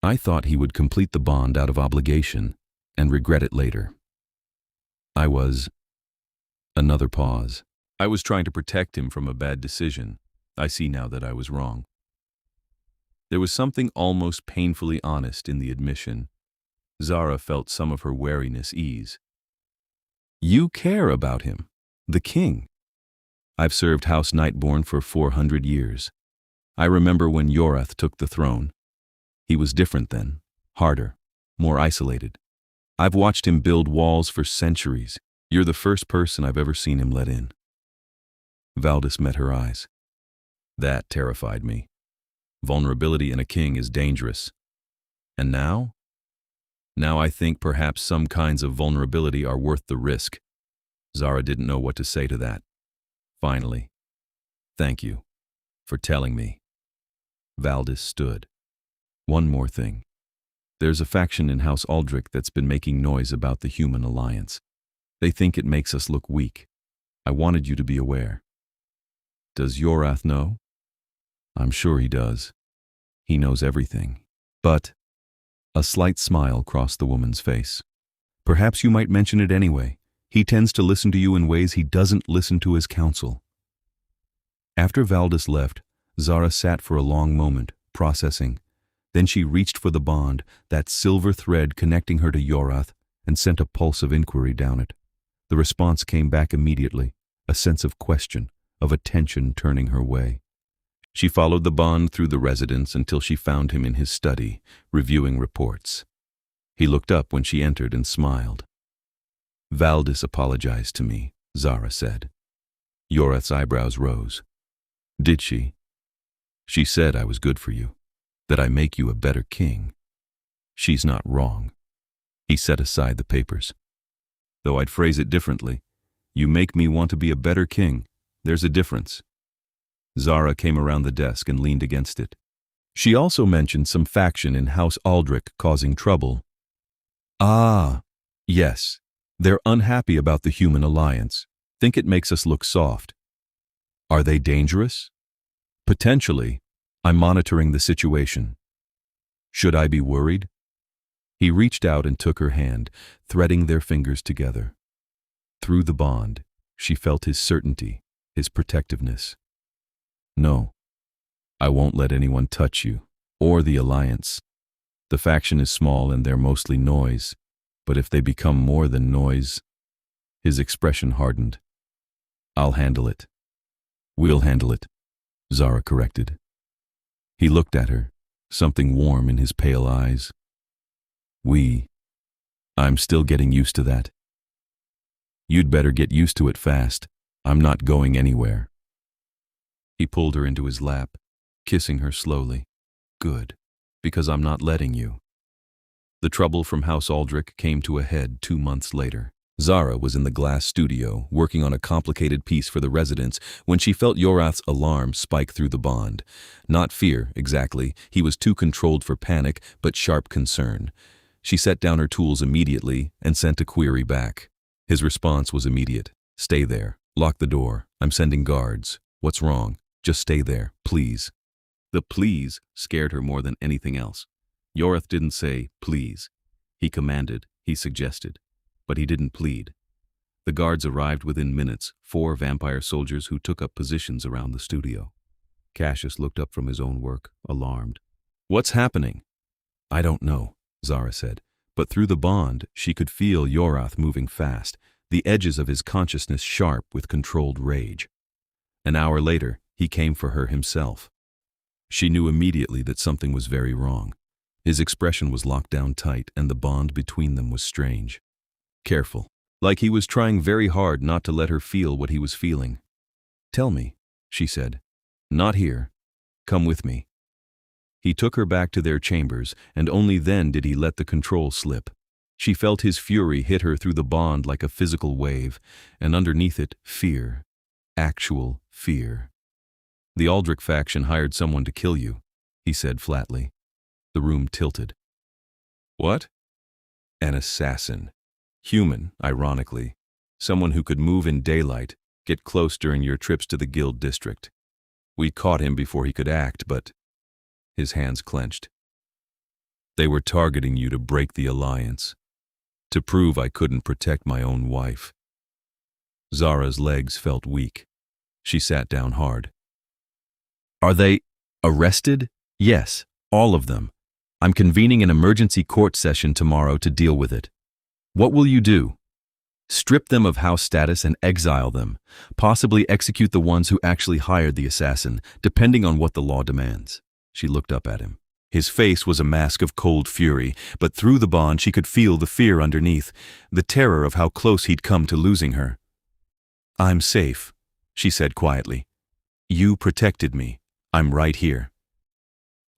I thought he would complete the bond out of obligation and regret it later. I was... Another pause. I was trying to protect him from a bad decision. I see now that I was wrong. There was something almost painfully honest in the admission. Zara felt some of her wariness ease. You care about him, the king. I've served House Nightborne for 400 years. I remember when Yorath took the throne. He was different then, harder, more isolated. I've watched him build walls for centuries. You're the first person I've ever seen him let in. Valdis met her eyes. That terrified me. Vulnerability in a king is dangerous. And now? Now I think perhaps some kinds of vulnerability are worth the risk. Zara didn't know what to say to that. Finally, thank you for telling me. Valdis stood. One more thing. There's a faction in House Aldrich that's been making noise about the human alliance. They think it makes us look weak. I wanted you to be aware. Does Yorath know? I'm sure he does. He knows everything. But... A slight smile crossed the woman's face. Perhaps you might mention it anyway. He tends to listen to you in ways he doesn't listen to his counsel. After Valdis left, Zara sat for a long moment, processing. Then she reached for the bond, that silver thread connecting her to Yorath, and sent a pulse of inquiry down it. The response came back immediately, a sense of question, of attention turning her way. She followed the bond through the residence until she found him in his study, reviewing reports. He looked up when she entered and smiled. Valdis apologized to me, Zara said. Yorath's eyebrows rose. Did she? She said I was good for you, that I make you a better king. She's not wrong. He set aside the papers. Though I'd phrase it differently. You make me want to be a better king. There's a difference. Zara came around the desk and leaned against it. She also mentioned some faction in House Aldrich causing trouble. Ah, yes. They're unhappy about the human alliance. Think it makes us look soft. Are they dangerous? Potentially. I'm monitoring the situation. Should I be worried? He reached out and took her hand, threading their fingers together. Through the bond, she felt his certainty, his protectiveness. No, I won't let anyone touch you, or the alliance. The faction is small and they're mostly noise, but if they become more than noise... His expression hardened. I'll handle it. We'll handle it, Zara corrected. He looked at her, something warm in his pale eyes. I'm still getting used to that. You'd better get used to it fast. I'm not going anywhere. He pulled her into his lap, kissing her slowly. Good, because I'm not letting you. The trouble from House Aldrich came to a head 2 months later. Zara was in the glass studio, working on a complicated piece for the residents, when she felt Yorath's alarm spike through the bond. Not fear, exactly. He was too controlled for panic, but sharp concern. She set down her tools immediately and sent a query back. His response was immediate. Stay there. Lock the door. I'm sending guards. What's wrong? Just stay there, please. The please scared her more than anything else. Yorath didn't say, please. He commanded, he suggested. But he didn't plead. The guards arrived within minutes, 4 vampire soldiers who took up positions around the studio. Cassius looked up from his own work, alarmed. What's happening? I don't know, Zara said, but through the bond she could feel Yorath moving fast, the edges of his consciousness sharp with controlled rage. An hour later, he came for her himself. She knew immediately that something was very wrong. His expression was locked down tight, and the bond between them was strange. Careful, like he was trying very hard not to let her feel what he was feeling. "Tell me," she said. "Not here. Come with me." He took her back to their chambers, and only then did he let the control slip. She felt his fury hit her through the bond like a physical wave, and underneath it, fear. Actual fear. "The Aldrich faction hired someone to kill you," he said flatly. The room tilted. "What?" "An assassin. Human, ironically. Someone who could move in daylight, get close during your trips to the Guild District. We caught him before he could act, but—" His hands clenched. "They were targeting you to break the alliance, to prove I couldn't protect my own wife." Zara's legs felt weak. She sat down hard. "Are they arrested?" "Yes, all of them. I'm convening an emergency court session tomorrow to deal with it." "What will you do?" "Strip them of house status and exile them, possibly execute the ones who actually hired the assassin, depending on what the law demands." She looked up at him. His face was a mask of cold fury, but through the bond she could feel the fear underneath, the terror of how close he'd come to losing her. "I'm safe," she said quietly. "You protected me. I'm right here."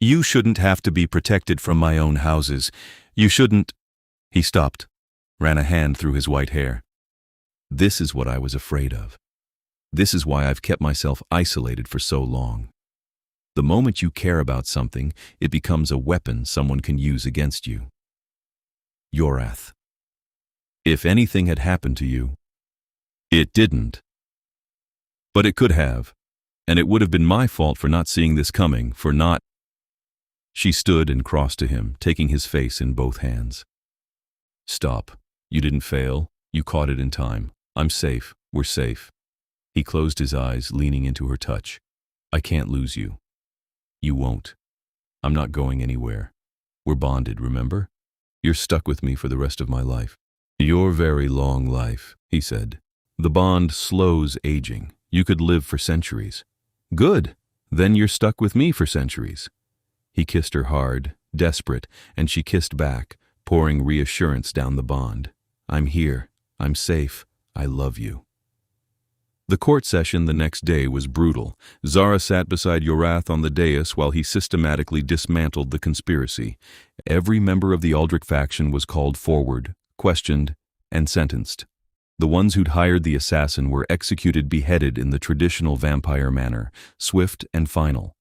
"You shouldn't have to be protected from my own houses. You shouldn't—" He stopped, ran a hand through his white hair. "This is what I was afraid of. This is why I've kept myself isolated for so long. The moment you care about something, it becomes a weapon someone can use against you. Yorath. If anything had happened to you, it didn't. But it could have, and it would have been my fault for not seeing this coming, for not—" She stood and crossed to him, taking his face in both hands. "Stop. You didn't fail. You caught it in time. I'm safe. We're safe." He closed his eyes, leaning into her touch. "I can't lose you. You won't. I'm not going anywhere. We're bonded, remember? You're stuck with me for the rest of my life." "Your very long life," he said. "The bond slows aging. You could live for centuries." "Good. Then you're stuck with me for centuries." He kissed her hard, desperate, and she kissed back, pouring reassurance down the bond. "I'm here. I'm safe. I love you." The court session the next day was brutal. Zara sat beside Yorath on the dais while he systematically dismantled the conspiracy. Every member of the Aldrich faction was called forward, questioned, and sentenced. The ones who'd hired the assassin were executed beheaded in the traditional vampire manner, swift and final.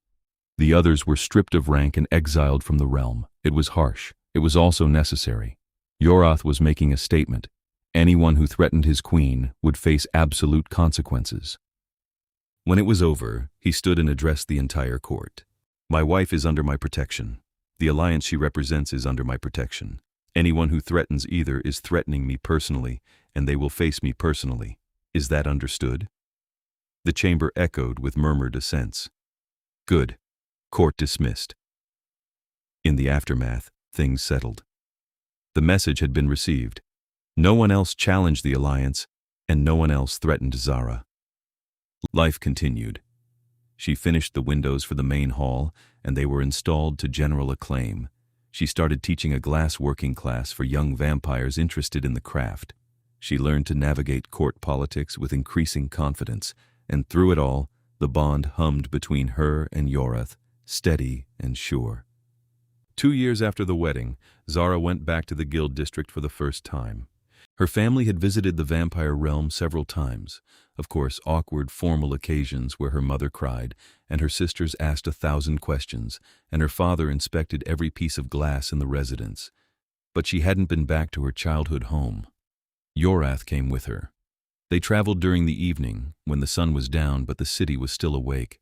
The others were stripped of rank and exiled from the realm. It was harsh. It was also necessary. Yorath was making a statement. Anyone who threatened his queen would face absolute consequences. When it was over, he stood and addressed the entire court. "My wife is under my protection. The alliance she represents is under my protection. Anyone who threatens either is threatening me personally, and they will face me personally. Is that understood?" The chamber echoed with murmured assents. "Good. Court dismissed." In the aftermath, things settled. The message had been received. No one else challenged the alliance, and no one else threatened Zara. Life continued. She finished the windows for the main hall, and they were installed to general acclaim. She started teaching a glass working class for young vampires interested in the craft. She learned to navigate court politics with increasing confidence, and through it all, the bond hummed between her and Yorath, steady and sure. 2 years after the wedding, Zara went back to the Guild District for the first time. Her family had visited the vampire realm several times, of course awkward formal occasions where her mother cried, and her sisters asked 1,000 questions, and her father inspected every piece of glass in the residence. But she hadn't been back to her childhood home. Yorath came with her. They traveled during the evening, when the sun was down but the city was still awake.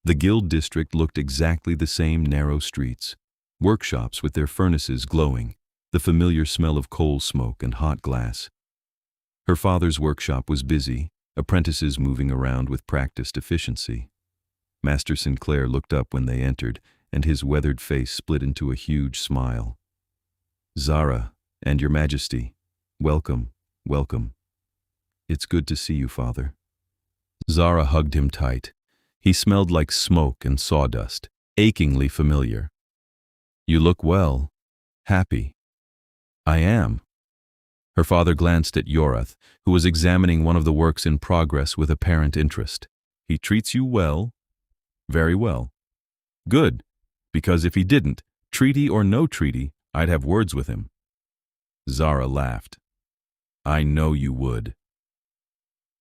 The Guild District looked exactly the same: narrow streets, workshops with their furnaces glowing, the familiar smell of coal smoke and hot glass. Her father's workshop was busy, apprentices moving around with practiced efficiency. Master Sinclair looked up when they entered, and his weathered face split into a huge smile. "Zara, and your Majesty, welcome, welcome. It's good to see you, Father." Zara hugged him tight. He smelled like smoke and sawdust. achingly familiar. You look well, happy. I am. Her father glanced at Yorath, who was examining one of the works in progress with apparent interest. He treats you well? Very well. Good, because if he didn't, treaty or no treaty, I'd have words with him. Zara laughed. I know you would.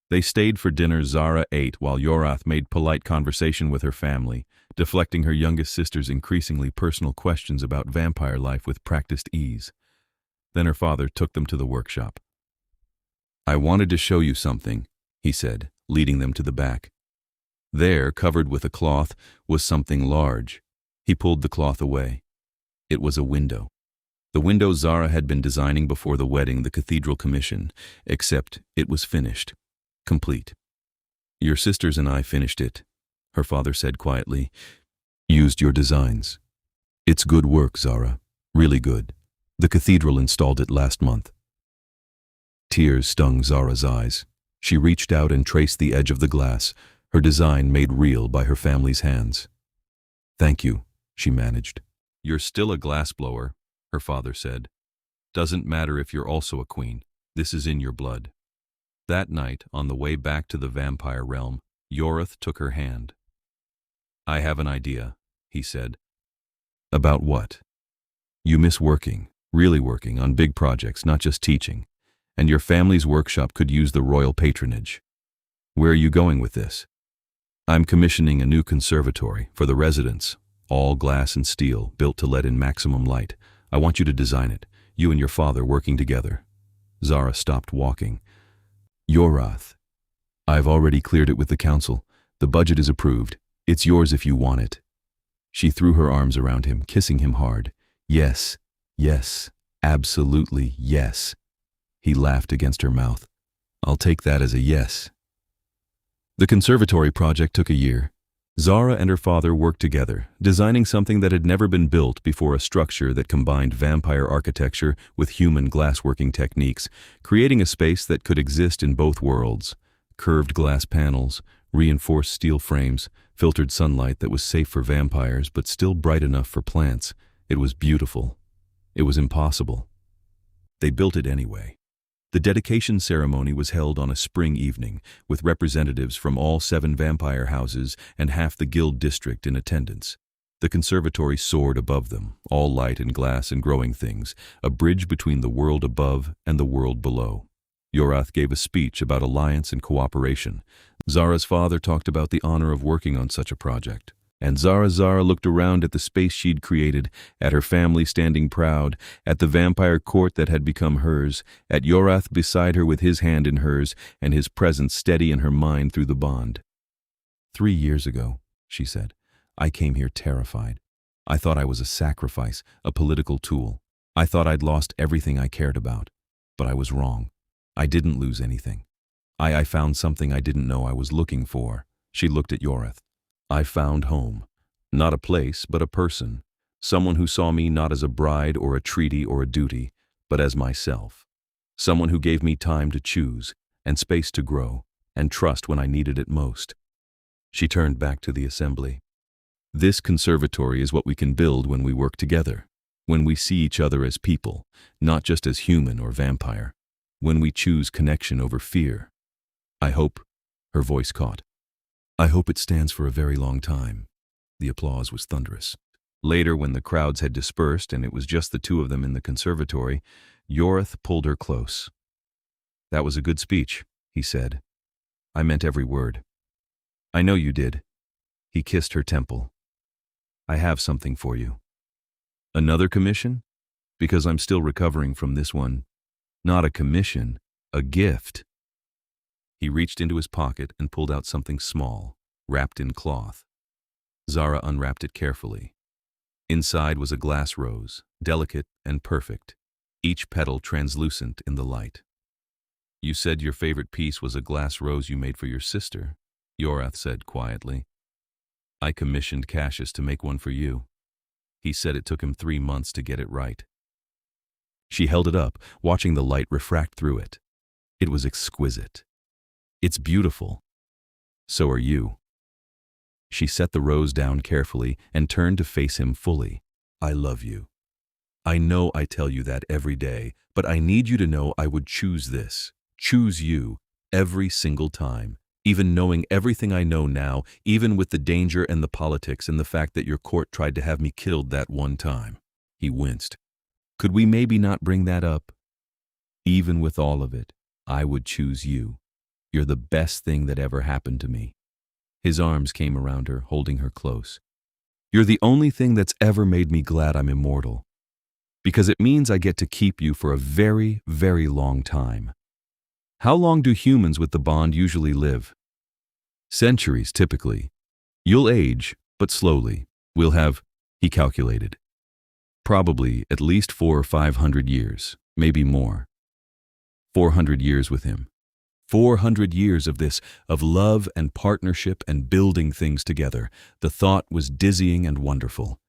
They stayed for dinner. Zara ate while Yorath made polite conversation with her family, deflecting her youngest sister's increasingly personal questions about vampire life with practiced ease. Then her father took them to the workshop. I wanted to show you something, he said, leading them to the back. There, covered with a cloth, was something large. He pulled the cloth away. It was a window. The window Zara had been designing before the wedding the cathedral commission, except it was finished. Complete. Your sisters and I finished it, her father said quietly. Used your designs. It's good work, Zara. Really good. The cathedral installed it last month. Tears stung Zara's eyes. She reached out and traced the edge of the glass, her design made real by her family's hands. Thank you, she managed. You're still a glassblower, her father said. Doesn't matter if you're also a queen. This is in your blood. That night, on the way back to the vampire realm, Yorath took her hand. I have an idea, he said. About what? You miss working, really working, on big projects, not just teaching, and your family's workshop could use the royal patronage. Where are you going with this? I'm commissioning a new conservatory for the residents, all glass and steel, built to let in maximum light. I want you to design it, you and your father working together. Zara stopped walking. Yorath. I've already cleared it with the council. The budget is approved. It's yours if you want it. She threw her arms around him, kissing him hard. Yes, yes, absolutely yes. He laughed against her mouth. I'll take that as a yes. The conservatory project took a year. Zara and her father worked together, designing something that had never been built before, a structure that combined vampire architecture with human glassworking techniques, creating a space that could exist in both worlds. Curved glass panels, reinforced steel frames, filtered sunlight that was safe for vampires but still bright enough for plants. It was beautiful. It was impossible. They built it anyway. The dedication ceremony was held on a spring evening, with representatives from all 7 vampire houses and half the guild district in attendance. The conservatory soared above them, all light and glass and growing things, a bridge between the world above and the world below. Yorath gave a speech about alliance and cooperation. Zara's father talked about the honor of working on such a project. And Zara looked around at the space she'd created, at her family standing proud, at the vampire court that had become hers, at Yorath beside her with his hand in hers and his presence steady in her mind through the bond. 3 years ago, she said, I came here terrified. I thought I was a sacrifice, a political tool. I thought I'd lost everything I cared about. But I was wrong. I didn't lose anything. I found something I didn't know I was looking for. She looked at Yorath. I found home. Not a place, but a person. Someone who saw me not as a bride or a treaty or a duty, but as myself. Someone who gave me time to choose, and space to grow, and trust when I needed it most. She turned back to the assembly. This conservatory is what we can build when we work together, when we see each other as people, not just as human or vampire, when we choose connection over fear. I hope, her voice caught. I hope it stands for a very long time. The applause was thunderous. Later, when the crowds had dispersed and it was just the 2 of them in the conservatory, Yorath pulled her close. That was a good speech, he said. I meant every word. I know you did. He kissed her temple. I have something for you. Another commission? Because I'm still recovering from this one. Not a commission, a gift. He reached into his pocket and pulled out something small, wrapped in cloth. Zara unwrapped it carefully. Inside was a glass rose, delicate and perfect, each petal translucent in the light. You said your favorite piece was a glass rose you made for your sister, Yorath said quietly. I commissioned Cassius to make one for you. He said it took him 3 months to get it right. She held it up, watching the light refract through it. It was exquisite. It's beautiful. So are you. She set the rose down carefully and turned to face him fully. I love you. I know I tell you that every day, but I need you to know I would choose this. Choose you every single time. Even knowing everything I know now, even with the danger and the politics and the fact that your court tried to have me killed that one time. He winced. Could we maybe not bring that up? Even with all of it, I would choose you. You're the best thing that ever happened to me. His arms came around her, holding her close. You're the only thing that's ever made me glad I'm immortal. Because it means I get to keep you for a very, very long time. How long do humans with the bond usually live? Centuries, typically. You'll age, but slowly. We'll have, he calculated, probably at least 400 or 500 years, maybe more. 400 years with him. 400 years of this, of love and partnership and building things together. The thought was dizzying and wonderful.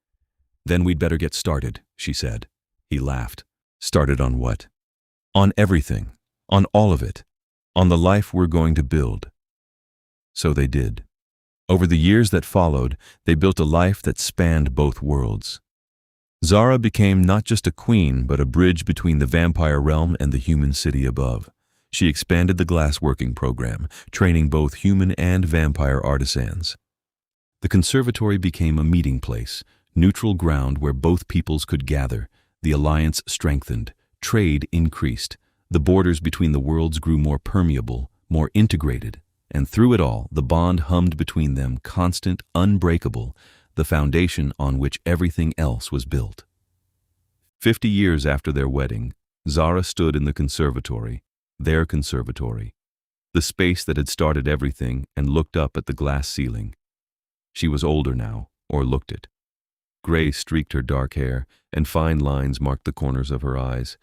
Then we'd better get started, she said. He laughed. Started on what? On everything. On all of it. On the life we're going to build. So they did. Over the years that followed, they built a life that spanned both worlds. Zara became not just a queen, but a bridge between the vampire realm and the human city above. She expanded the glassworking program, training both human and vampire artisans. The conservatory became a meeting place, neutral ground where both peoples could gather. The alliance strengthened, trade increased, the borders between the worlds grew more permeable, more integrated, and through it all, the bond hummed between them, constant, unbreakable, the foundation on which everything else was built. 50 years after their wedding, Zara stood in the conservatory, their conservatory, the space that had started everything, and looked up at the glass ceiling. She was older now, or looked it. Gray streaked her dark hair, and fine lines marked the corners of her eyes,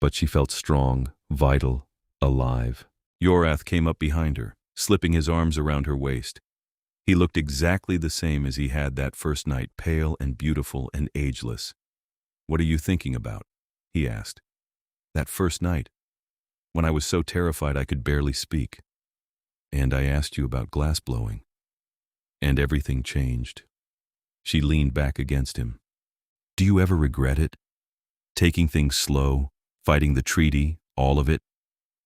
but she felt strong, vital, alive. Yorath came up behind her, slipping his arms around her waist. He looked exactly the same as he had that first night, pale and beautiful and ageless. What are you thinking about? He asked. That first night, when I was so terrified I could barely speak. And I asked you about glassblowing. And everything changed. She leaned back against him. Do you ever regret it? Taking things slow, fighting the treaty, all of it?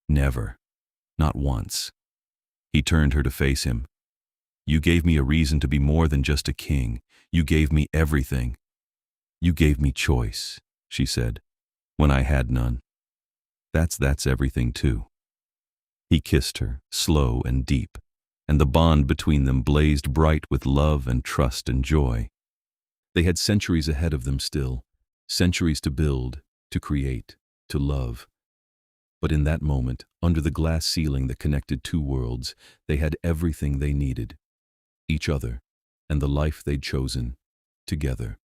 Never. Not once. He turned her to face him. You gave me a reason to be more than just a king. You gave me everything. You gave me choice, she said, when I had none. That's everything too. He kissed her, slow and deep, and the bond between them blazed bright with love and trust and joy. They had centuries ahead of them still, centuries to build, to create, to love. But in that moment, under the glass ceiling that connected two worlds, they had everything they needed. Each other, and the life they'd chosen, together.